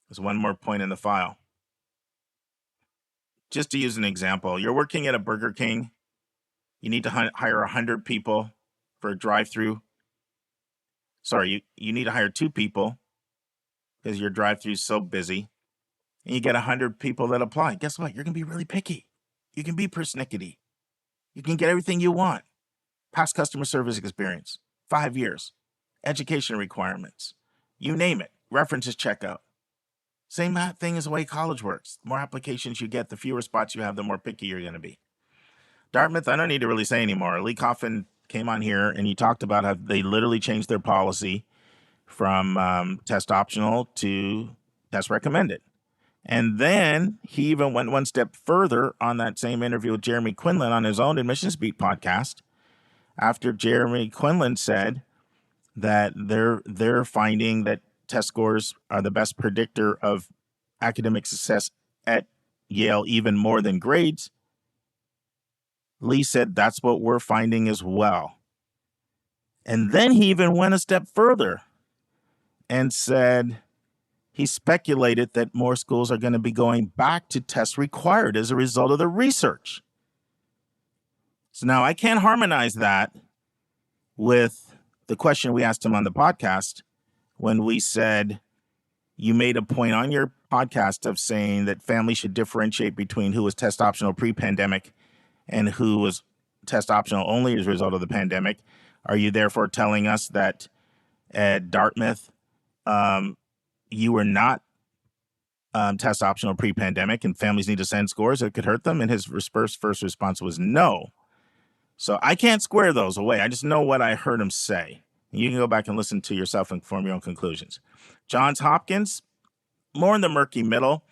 There's one more point in the file. Just to use an example, you're working at a Burger King. You need to hire 100 people for a drive-through. Sorry, you need to hire 2 people because your drive-through is so busy. And you get 100 people that apply. Guess what? You're going to be really picky. You can be persnickety. You can get everything you want. Past customer service experience, 5 years, education requirements, you name it, references checkout. Same thing as the way college works. The more applications you get, the fewer spots you have, the more picky you're going to be. Dartmouth, I don't need to really say anymore. Lee Coffin came on here and he talked about how they literally changed their policy from test optional to test recommended. And then he even went one step further on that same interview with Jeremy Quinlan on his own Admissions Beat podcast, after Jeremy Quinlan said that they're finding that test scores are the best predictor of academic success at Yale, even more than grades. Lee said that's what we're finding as well. And then he even went a step further and said he speculated that more schools are going to be going back to tests required as a result of the research. So now I can't harmonize that with the question we asked him on the podcast when we said, you made a point on your podcast of saying that families should differentiate between who was test optional pre-pandemic and who was test optional only as a result of the pandemic. Are you therefore telling us that at Dartmouth, you were not test optional pre-pandemic and families need to send scores that could hurt them? And his first response was no. So I can't square those away. I just know what I heard him say. You can go back and listen to yourself and form your own conclusions. Johns Hopkins, more in the murky middle.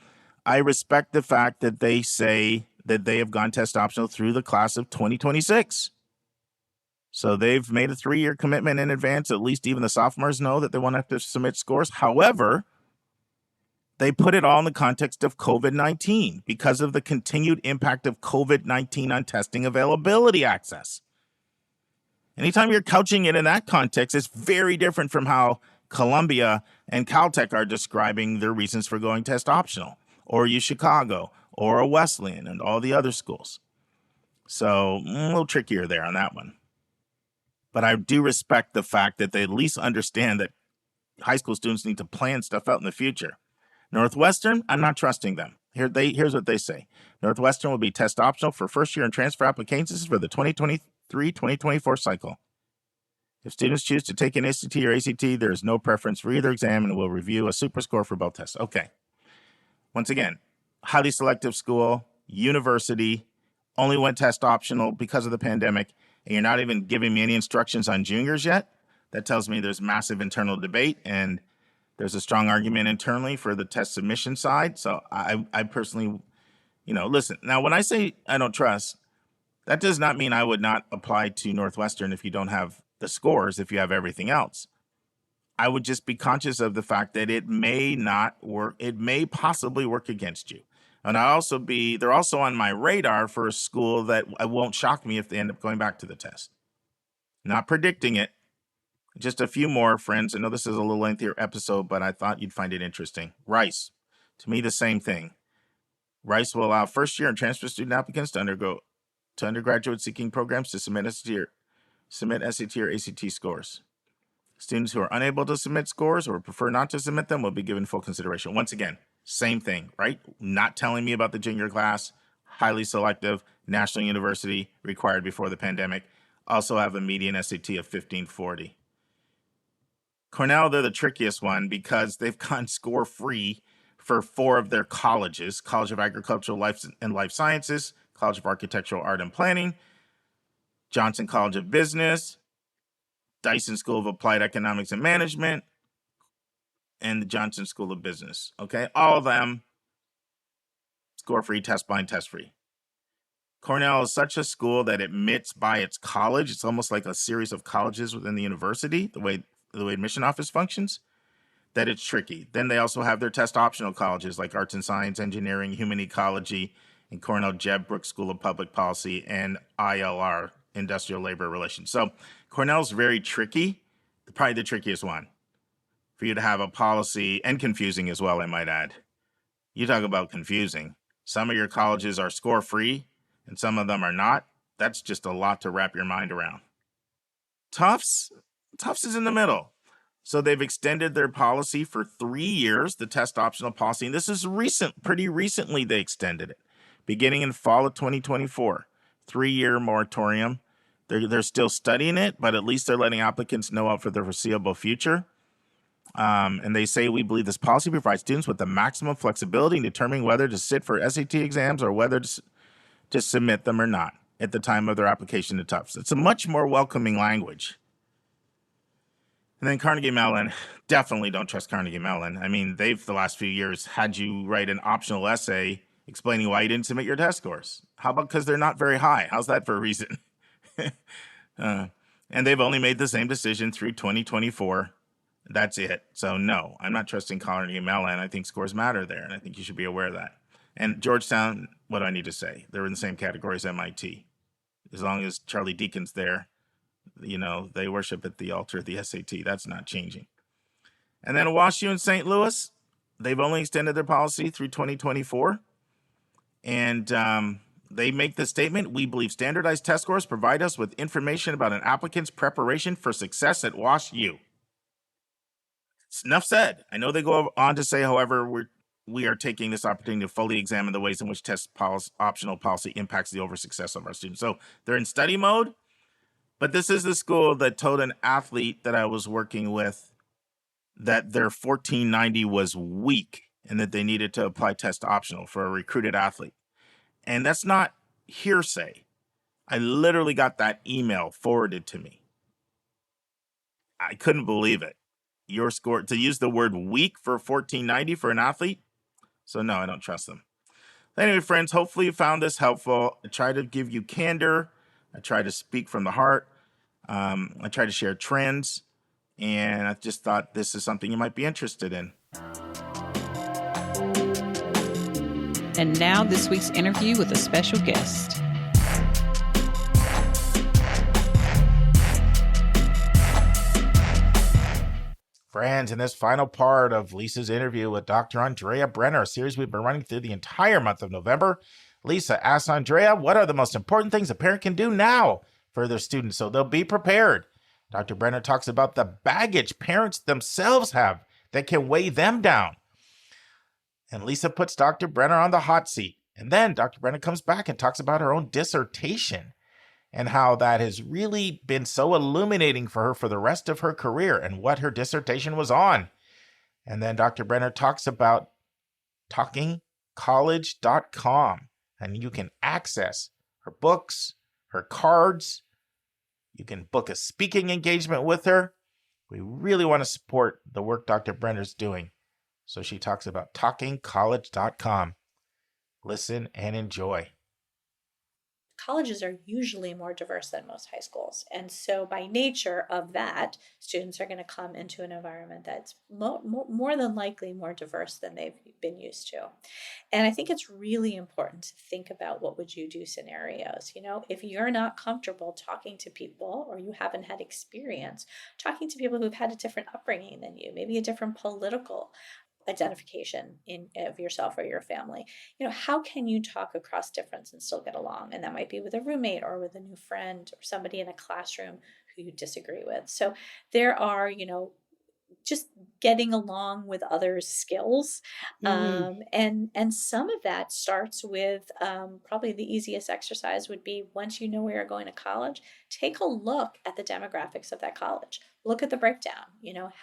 I respect the fact that they say that they have gone test optional through the class of 2026. So they've made a 3-year commitment in advance. At least even the sophomores know that they won't have to submit scores. However, they put it all in the context of COVID-19 because of the continued impact of COVID-19 on testing availability access. Anytime you're couching it in that context, it's very different from how Columbia and Caltech are describing their reasons for going test optional, or Chicago, or a Wesleyan, and all the other schools. So a little trickier there on that one. But I do respect the fact that they at least understand that high school students need to plan stuff out in the future. Northwestern, I'm not trusting them. Here's what they say. Northwestern will be test optional for first year and transfer applications for the 2023-2024 cycle. If students choose to take an SAT or ACT, there is no preference for either exam and will review a super score for both tests. Okay. Once again, highly selective school, university, only went test optional because of the pandemic, and you're not even giving me any instructions on juniors yet. That tells me there's massive internal debate and there's a strong argument internally for the test submission side. So I personally, listen. Now, when I say I don't trust, that does not mean I would not apply to Northwestern if you don't have the scores, if you have everything else. I would just be conscious of the fact that it may not work. It may possibly work against you. And they're also on my radar for a school that it won't shock me if they end up going back to the test. Not predicting it. Just a few more, friends. I know this is a little lengthier episode, but I thought you'd find it interesting. Rice. To me, the same thing. Rice will allow first-year and transfer student applicants to undergraduate seeking programs to submit SAT or ACT scores. Students who are unable to submit scores or prefer not to submit them will be given full consideration. Once again, same thing, right? Not telling me about the junior class, highly selective, national university, required before the pandemic. Also have a median SAT of 1540. Cornell, they're the trickiest one because they've gone score-free for 4 of their colleges: College of Agricultural Life and Life Sciences, College of Architectural Art and Planning, Johnson College of Business, Dyson School of Applied Economics and Management, and the Johnson School of Business. Okay, all of them score-free, test-blind, test-free. Cornell is such a school that admits by its college. It's almost like a series of colleges within the university, the way admission office functions, that it's tricky. Then they also have their test optional colleges like Arts and Science, Engineering, Human Ecology, and Cornell Jeb Brooks School of Public Policy, and ILR, Industrial Labor Relations. So Cornell's very tricky. probably the trickiest one for you to have a policy, and confusing as well, I might add. You talk about confusing. Some of your colleges are score free and some of them are not. That's just a lot to wrap your mind around. Tufts, Tufts is in the middle. So they've extended their policy for 3 years, the test optional policy. And this is recent, pretty recently they extended it, beginning in fall of 2024. 3-year moratorium. They're still studying it, but at least they're letting applicants know out for the foreseeable future. And they say, we believe this policy provides students with the maximum flexibility in determining whether to sit for SAT exams or whether to submit them or not at the time of their application to Tufts. It's a much more welcoming language. And then Carnegie Mellon, definitely don't trust Carnegie Mellon. I mean, they've the last few years had you write an optional essay explaining why you didn't submit your test scores. How about because they're not very high? How's that for a reason? And they've only made the same decision through 2024. That's it. So no, I'm not trusting Carnegie Mellon. I think scores matter there, and I think you should be aware of that. And Georgetown, what do I need to say? They're in the same category as MIT. As long as Charlie Deacon's there, they worship at the altar of the SAT. That's not changing. And then WashU and St. Louis, they've only extended their policy through 2024. And they make the statement, we believe standardized test scores provide us with information about an applicant's preparation for success at WashU. Enough said. I know they go on to say, however, we are taking this opportunity to fully examine the ways in which test optional policy impacts the overall success of our students. So they're in study mode, but this is the school that told an athlete that I was working with that their 1490 was weak and that they needed to apply test optional for a recruited athlete. And that's not hearsay. I literally got that email forwarded to me. I couldn't believe it. Your score, to use the word weak for 1490 for an athlete. So no, I don't trust them. Anyway, friends, hopefully you found this helpful. I try to give you candor. I try to speak from the heart. I try to share trends. And I just thought this is something you might be interested in. And now this week's interview with a special guest. Friends, in this final part of Lisa's interview with Dr. Andrea Brenner, a series we've been running through the entire month of November, Lisa asks Andrea, what are the most important things a parent can do now for their students so they'll be prepared? Dr. Brenner talks about the baggage parents themselves have that can weigh them down. And Lisa puts Dr. Brenner on the hot seat. And then Dr. Brenner comes back and talks about her own dissertation and how that has really been so illuminating for her for the rest of her career and what her dissertation was on. And then Dr. Brenner talks about talkingcollege.com, and you can access her books, her cards. You can book a speaking engagement with her. We really want to support the work Dr. Brenner's doing. So she talks about talkingcollege.com. Listen and enjoy. Colleges are usually more diverse than most high schools. And so by nature of that, students are going to come into an environment that's more than likely more diverse than they've been used to. And I think it's really important to think about what would you do scenarios. If you're not comfortable talking to people or you haven't had experience talking to people who've had a different upbringing than you, maybe a different political identification of yourself or your family, how can you talk across difference and still get along? And that might be with a roommate or with a new friend or somebody in a classroom who you disagree with. So there are, just getting along with others' skills. And some of that starts with probably the easiest exercise would be, once you know where you're going to college, take a look at the demographics of that college. Look at the breakdown.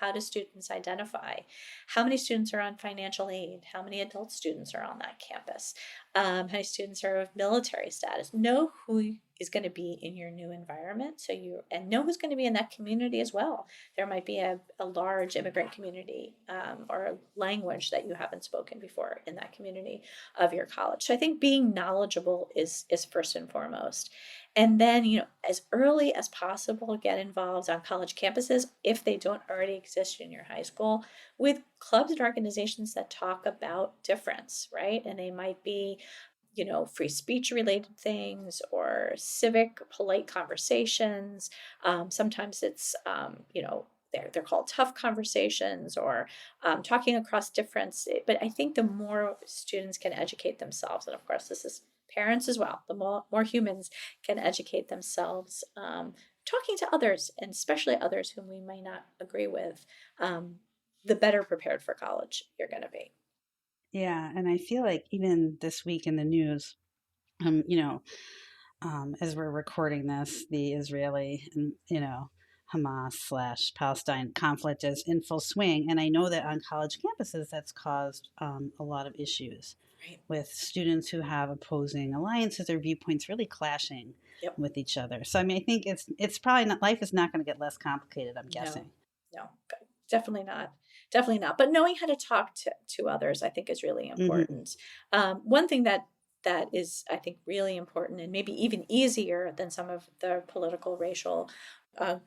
How do students identify? How many students are on financial aid? How many adult students are on that campus? How many students are of military status? Know who is going to be in your new environment, and know who's going to be in that community as well. There might be a large immigrant community or a language that you haven't spoken before in that community of your college. So I think being knowledgeable is first and foremost. And then, as early as possible, get involved on college campuses, if they don't already exist in your high school, with clubs and organizations that talk about difference, right? And they might be free speech related things or civic polite conversations. Sometimes it's, they're called tough conversations, or talking across difference. But I think the more students can educate themselves, and of course this is parents as well, the more humans can educate themselves, talking to others, and especially others whom we may not agree with, the better prepared for college you're going to be. Yeah, and I feel like even this week in the news, um, you know, as we're recording this, the Israeli and Hamas slash Palestine conflict is in full swing, and I know that on college campuses that's caused a lot of issues Right. with students who have opposing alliances or viewpoints really clashing Yep. with each other. So I mean, I think it's probably not, life is not going to get less complicated, I'm No, guessing. no, definitely not. Definitely not. But knowing how to talk to others, I think, is really Hmm. important. One thing that is, I think, really important, and maybe even easier than some of the political, racial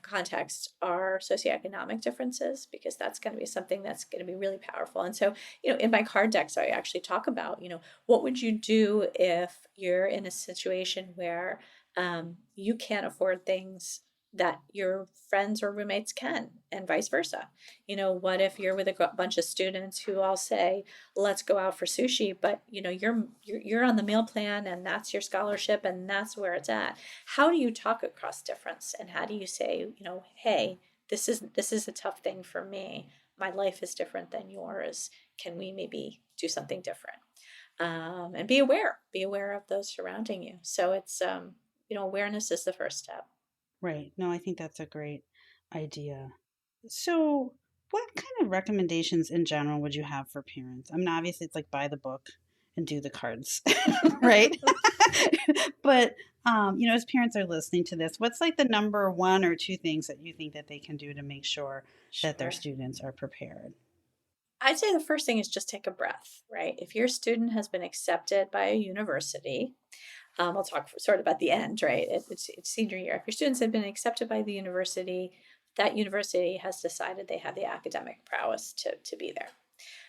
contexts, are socioeconomic differences, because that's going to be something that's going to be really powerful. And so, in my card decks, I actually talk about, what would you do if you're in a situation where you can't afford things that your friends or roommates can, and vice versa. What if you're with a bunch of students who all say, let's go out for sushi, but you're on the meal plan, and that's your scholarship, and that's where it's at. How do you talk across difference, and how do you say, hey, this is a tough thing for me, my life is different than yours, can we maybe do something different? And be aware of those surrounding you. So it's awareness is the first step. Right. No, I think that's a great idea. So, what kind of recommendations in general would you have for parents? I mean, obviously, it's like buy the book and do the cards, right? But as parents are listening to this, what's like the number one or two things that you think that they can do to make sure that their Sure. students are prepared? I'd say the first thing is just take a breath, right? If your student has been accepted by a university, I'll talk sort of at the end, right? It's senior year. If your students have been accepted by the university, that university has decided they have the academic prowess to be there.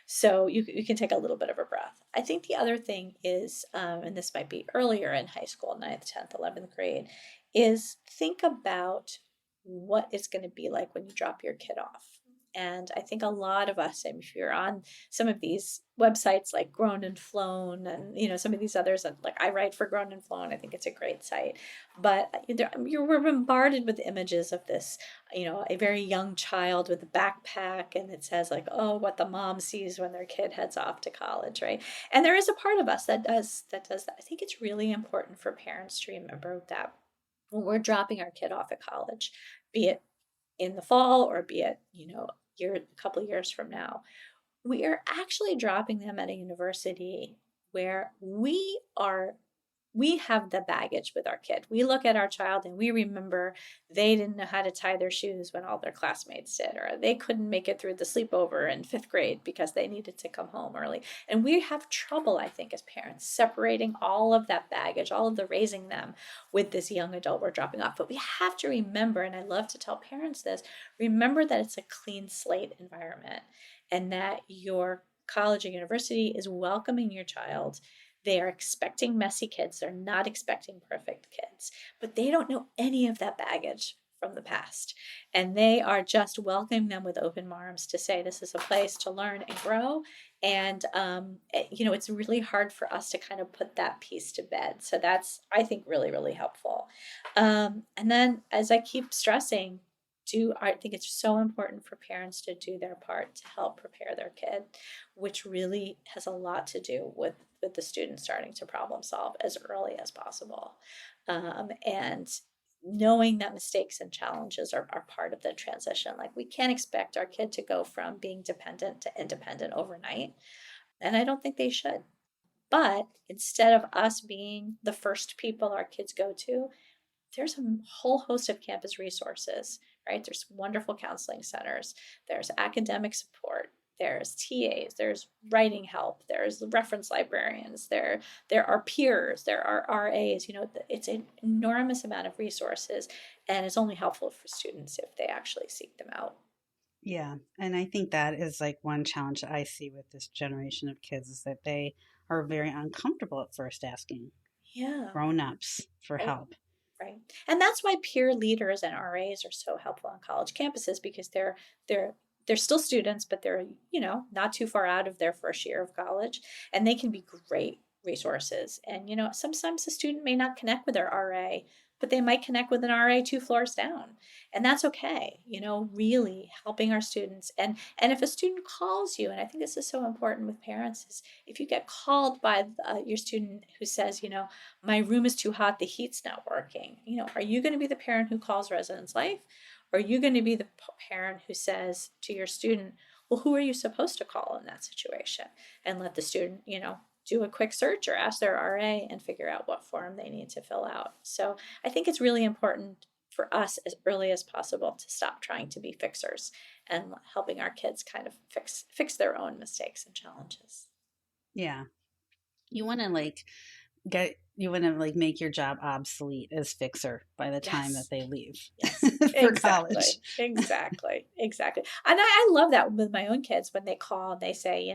So you can take a little bit of a breath. I think the other thing is, and this might be earlier in high school, 9th, 10th, 11th grade, is think about what it's going to be like when you drop your kid off. And I think a lot of us, and if you're on some of these websites like Grown and Flown, and some of these others, like I write for Grown and Flown, I think it's a great site. But we're bombarded with images of this, a very young child with a backpack, and it says like, oh, what the mom sees when their kid heads off to college, right? And there is a part of us that does that. I think it's really important for parents to remember that when we're dropping our kid off at college, be it in the fall or be it, a couple of years from now, we are actually dropping them at a university where we have the baggage with our kid. We look at our child and we remember they didn't know how to tie their shoes when all their classmates did, or they couldn't make it through the sleepover in 5th grade because they needed to come home early. And we have trouble, I think, as parents, separating all of that baggage, all of the raising them with this young adult we're dropping off. But we have to remember, and I love to tell parents this, remember that it's a clean slate environment, and that your college or university is welcoming your child. They are expecting messy kids. They're not expecting perfect kids, but they don't know any of that baggage from the past. And they are just welcoming them with open arms to say, this is a place to learn and grow. And, it's really hard for us to kind of put that piece to bed. So that's, I think, really, really helpful. And then, as I keep stressing, I think it's so important for parents to do their part to help prepare their kid, which really has a lot to do with the student starting to problem solve as early as possible. And knowing that mistakes and challenges are part of the transition. Like, we can't expect our kid to go from being dependent to independent overnight. And I don't think they should. But instead of us being the first people our kids go to, there's a whole host of campus resources, right? There's wonderful counseling centers, there's academic support, there's TAs, there's writing help, there's reference librarians, there are peers, there are RAs. It's an enormous amount of resources, and it's only helpful for students if they actually seek them out. Yeah, and I think that is like one challenge that I see with this generation of kids is that they are very uncomfortable at first asking Yeah. grown-ups for Oh, help. right? And that's why peer leaders and RAs are so helpful on college campuses, because they're still students, but they're, not too far out of their first year of college, and they can be great resources. And, sometimes a student may not connect with their RA, but they might connect with an RA 2 floors down. And that's okay, really helping our students. And if a student calls you, and I think this is so important with parents, is if you get called by your student who says, my room is too hot, the heat's not working, are you going to be the parent who calls Residence Life? Or are you going to be the parent who says to your student, well, who are you supposed to call in that situation? And let the student, do a quick search or ask their RA and figure out what form they need to fill out. So I think it's really important for us as early as possible to stop trying to be fixers and helping our kids kind of fix their own mistakes and challenges. Yeah. You want to make your job obsolete as fixer by the time that they leave for college. Exactly. And I love that with my own kids when they call and they say,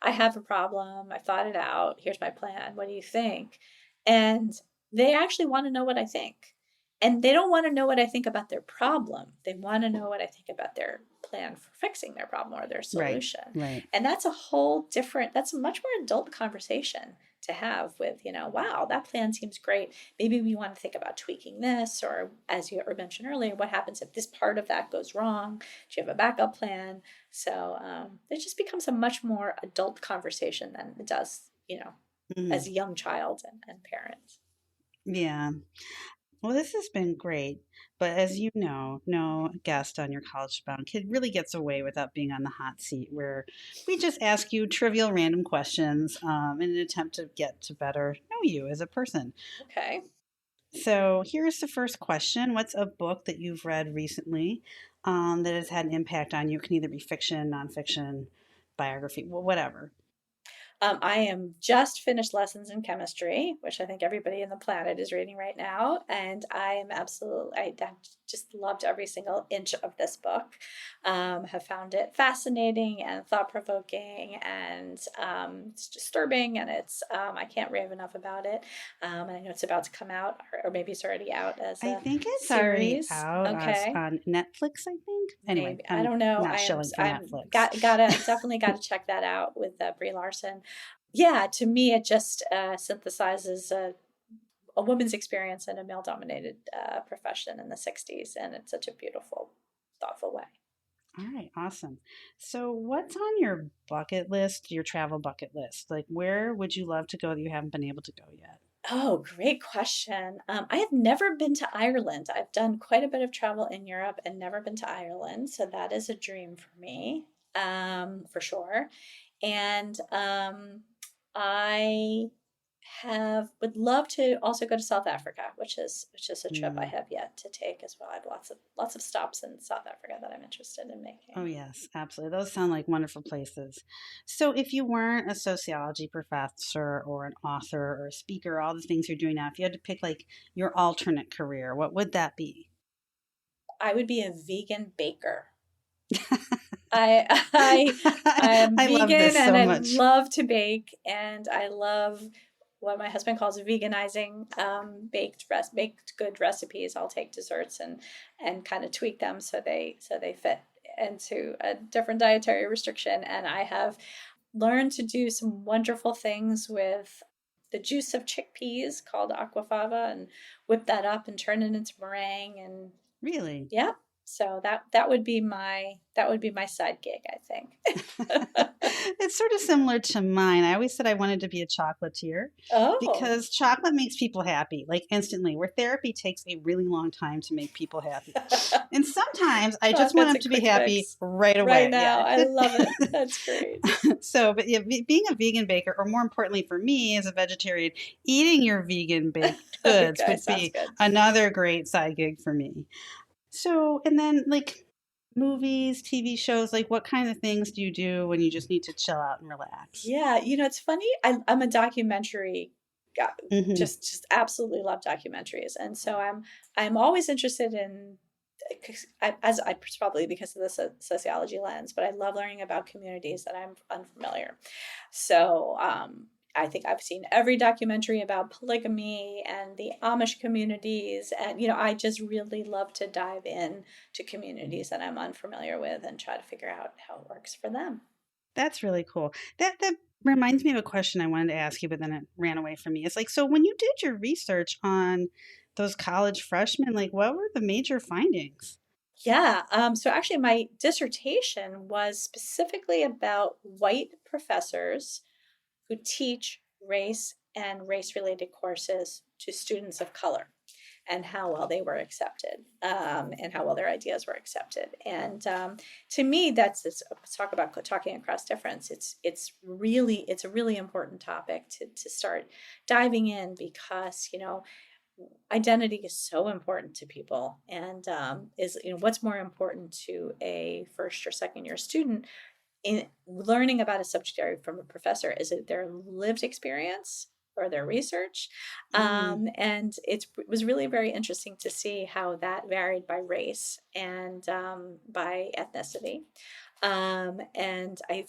I have a problem. I thought it out. Here's my plan. What do you think? And they actually want to know what I think. And they don't want to know what I think about their problem. They want to know what I think about their plan for fixing their problem or their solution. Right. And that's a much more adult conversation to have with, wow, that plan seems great. Maybe we want to think about tweaking this, or as you mentioned earlier, what happens if this part of that goes wrong? Do you have a backup plan? So it just becomes a much more adult conversation than it does, as a young child and parents. Yeah. Well, this has been great, but as you know, no guest on your College Bound Kid really gets away without being on the hot seat, where we just ask you trivial random questions in an attempt to get to better know you as a person. Okay. So here's the first question. What's a book that you've read recently that has had an impact on you? It can either be fiction, nonfiction, biography, whatever. I am just finished Lessons in Chemistry, which I think everybody in the planet is reading right now. And I just loved every single inch of this book. Have found it fascinating and thought-provoking, and it's disturbing, and I can't rave enough about it. And I know it's about to come out, or maybe it's already out as a I think it's series. already out on Netflix, I think. Anyway, I don't know. Not shilling for Netflix. Definitely got to check that out with Brie Larson. Yeah, to me, it just synthesizes a woman's experience in a male-dominated profession in the 60s, and it's such a beautiful, thoughtful way. All right, awesome. So what's on your bucket list, your travel bucket list? Like, where would you love to go that you haven't been able to go yet? Oh, great question. I have never been to Ireland. I've done quite a bit of travel in Europe and never been to Ireland, so that is a dream for me, for sure. And I would love to also go to South Africa, which is a trip I have yet to take as well. I have lots of stops in South Africa that I'm interested in making. Oh yes, absolutely. Those sound like wonderful places. So if you weren't a sociology professor or an author or a speaker, all the things you're doing now, if you had to pick like your alternate career, what would that be? I would be a vegan baker. I am vegan and I love to bake, and I love what my husband calls veganizing, baked good recipes. I'll take desserts and kind of tweak them so they fit into a different dietary restriction. And I have learned to do some wonderful things with the juice of chickpeas called aquafaba, and whip that up and turn it into meringue. And really, yeah. So that would be my side gig, I think. It's sort of similar to mine. I always said I wanted to be a chocolatier because chocolate makes people happy, like instantly, where therapy takes a really long time to make people happy. And sometimes I just want them to be happy right away. Right now. Yeah. I love it. That's great. So, but yeah, being a vegan baker, or more importantly for me as a vegetarian, eating your vegan baked goods would be another great side gig for me. So, and then like movies, TV shows, like what kind of things do you do when you just need to chill out and relax? Yeah, it's funny. I'm a documentary guy. Mm-hmm. Just absolutely love documentaries. And so I'm always interested in, probably because of the sociology lens, but I love learning about communities that I'm unfamiliar. So I think I've seen every documentary about polygamy and the Amish communities. And, I just really love to dive in to communities that I'm unfamiliar with and try to figure out how it works for them. That's really cool. That reminds me of a question I wanted to ask you, but then it ran away from me. It's like, so when you did your research on those college freshmen, like what were the major findings? Yeah. So actually, my dissertation was specifically about white professors who teach race and race related courses to students of color, and how well they were accepted, and how well their ideas were accepted. And to me, let's talk about talking across difference. It's a really important topic to start diving in, because identity is so important to people, and is what's more important to a first or second year student in learning about a subject area from a professor? Is it their lived experience or their research? And it was really very interesting to see how that varied by race and by ethnicity. And I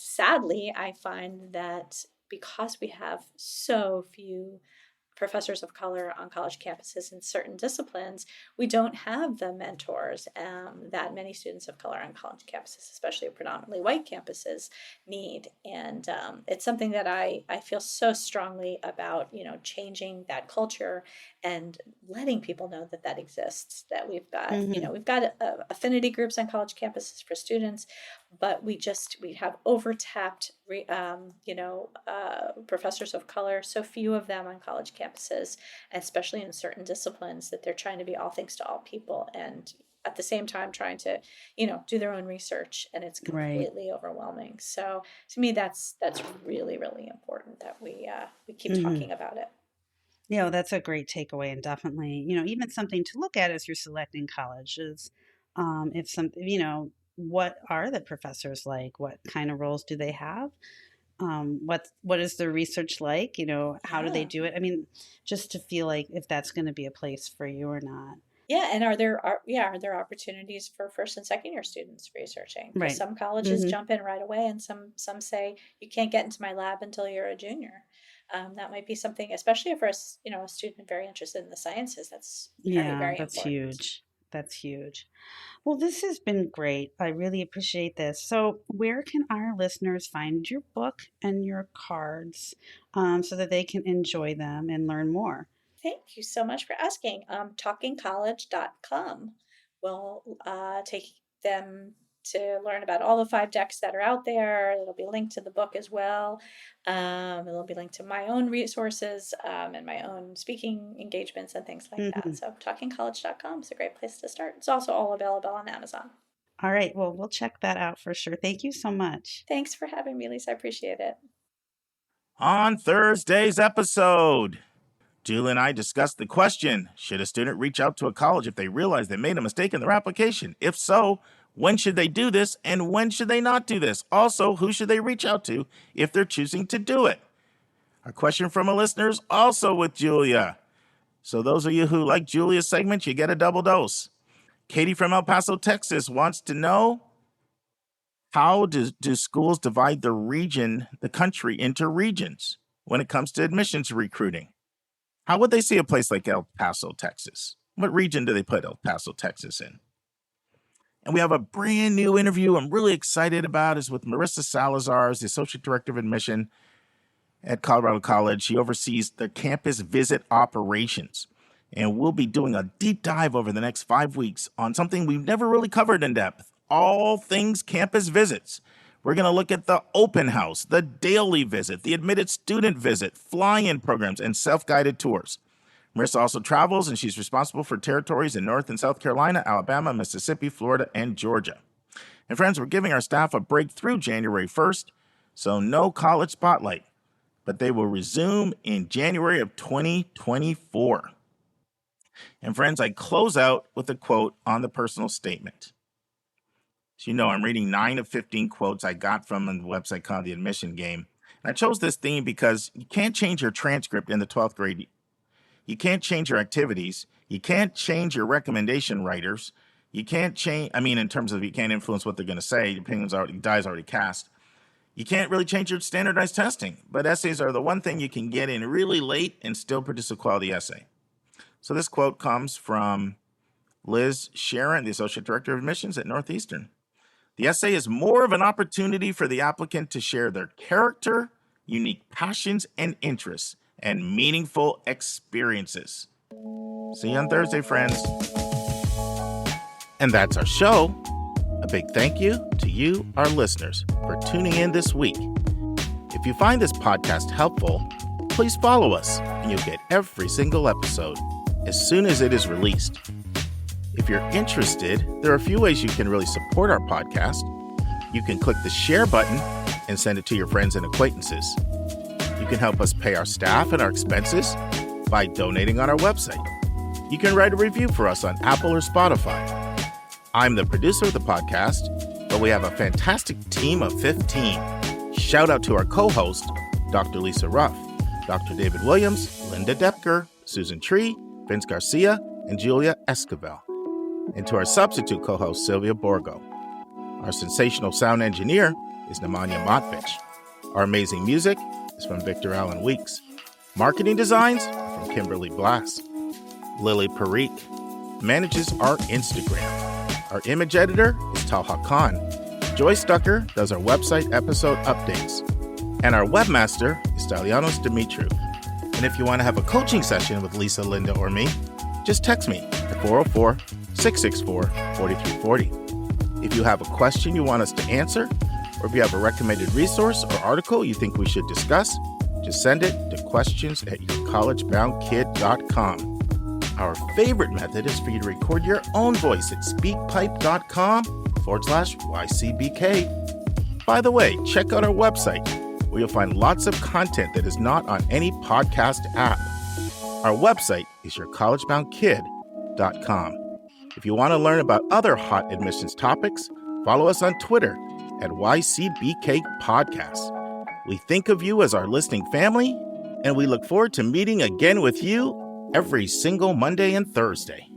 find that because we have so few professors of color on college campuses in certain disciplines, we don't have the mentors that many students of color on college campuses, especially predominantly white campuses, need. And it's something that I feel so strongly about, changing that culture and letting people know that that exists, that we've got affinity groups on college campuses for students, but we have overtapped professors of color, so few of them on college campuses, especially in certain disciplines, that they're trying to be all things to all people, and at the same time trying to do their own research, and it's Right. completely overwhelming. So to me, that's really, really important that we keep talking about it. That's a great takeaway, and definitely, even something to look at as you're selecting colleges. If some, what are the professors like? What kind of roles do they have? What is their research like? How do they Yeah. do it? I mean, just to feel like if that's going to be a place for you or not. Yeah, and are there opportunities for first and second year students researching? Because Right. some colleges Hmm. jump in right away, and some say you can't get into my lab until you're a junior. That might be something, especially for a student very interested in the sciences. That's very, Yeah, very that's important. huge. That's huge. Well, this has been great. I really appreciate this. So, where can our listeners find your book and your cards so that they can enjoy them and learn more? Thank you so much for asking. Talkingcollege.com will take them to learn about all the 5 decks that are out there. It'll be linked to the book as well. It'll be linked to my own resources, and my own speaking engagements and things like that. Mhm. So talkingcollege.com is a great place to start. It's also all available on Amazon. All right. Well, we'll check that out for sure. Thank you so much. Thanks for having me, Lisa. I appreciate it. On Thursday's episode, Julie and I discussed the question: should a student reach out to a college if they realize they made a mistake in their application? If so, when should they do this and when should they not do this? Also, who should they reach out to if they're choosing to do it? A question from a listener's also with Julia. So, those of you who like Julia's segment, you get a double dose. Katie from El Paso, Texas wants to know, how do schools divide the country into regions when it comes to admissions recruiting? How would they see a place like El Paso, Texas? What region do they put El Paso, Texas in? And we have a brand new interview I'm really excited about. Is with Marissa Salazar, the Associate Director of Admission at Colorado College. She oversees the campus visit operations. And we'll be doing a deep dive over the next 5 weeks on something we've never really covered in depth: all things campus visits. We're going to look at the open house, the daily visit, the admitted student visit, fly-in programs, and self-guided tours. Marissa also travels, and she's responsible for territories in North and South Carolina, Alabama, Mississippi, Florida, and Georgia. And friends, we're giving our staff a break through January 1st, so no college spotlight, but they will resume in January of 2024. And friends, I close out with a quote on the personal statement. As you know, I'm reading 9 of 15 quotes I got from the website called The Admission Game. And I chose this theme because you can't change your transcript in the 12th grade. You can't change your activities. You can't change your recommendation writers. You can't change, in terms of you can't influence what they're going to say. Your opinion's already, die's already cast. You can't really change your standardized testing, but essays are the one thing you can get in really late and still produce a quality essay. So this quote comes from Liz Sharon, the Associate Director of Admissions at Northeastern. The essay is more of an opportunity for the applicant to share their character, unique passions and interests, and meaningful experiences. See you on Thursday, friends. And that's our show. A big thank you to you, our listeners, for tuning in this week. If you find this podcast helpful, please follow us and you'll get every single episode as soon as it is released. If you're interested, there are a few ways you can really support our podcast. You can click the share button and send it to your friends and acquaintances. You can help us pay our staff and our expenses by donating on our website. You can write a review for us on Apple or Spotify. I'm the producer of the podcast, but we have a fantastic team of 15. Shout out to our co-host, Dr. Lisa Ruff, Dr. David Williams, Linda Depker, Susan Tree, Vince Garcia, and Julia Esquivel. And to our substitute co-host, Sylvia Borgo. Our sensational sound engineer is Nemanja Motvich. Our amazing music is from Victor Allen Weeks. Marketing designs are from Kimberly Blass. Lily Parikh manages our Instagram. Our image editor is Talha Khan. Joyce Ducker does our website episode updates. And our webmaster is Stalianos Dimitriou. And if you want to have a coaching session with Lisa, Linda, or me, just text me at 404-664-4340. If you have a question you want us to answer, or if you have a recommended resource or article you think we should discuss, just send it to questions@yourcollegeboundkid.com. Our favorite method is for you to record your own voice at speakpipe.com/YCBK. By the way, check out our website where you'll find lots of content that is not on any podcast app. Our website is yourcollegeboundkid.com. If you want to learn about other hot admissions topics, follow us on Twitter at YCBK Podcasts. We think of you as our listening family, and we look forward to meeting again with you every single Monday and Thursday.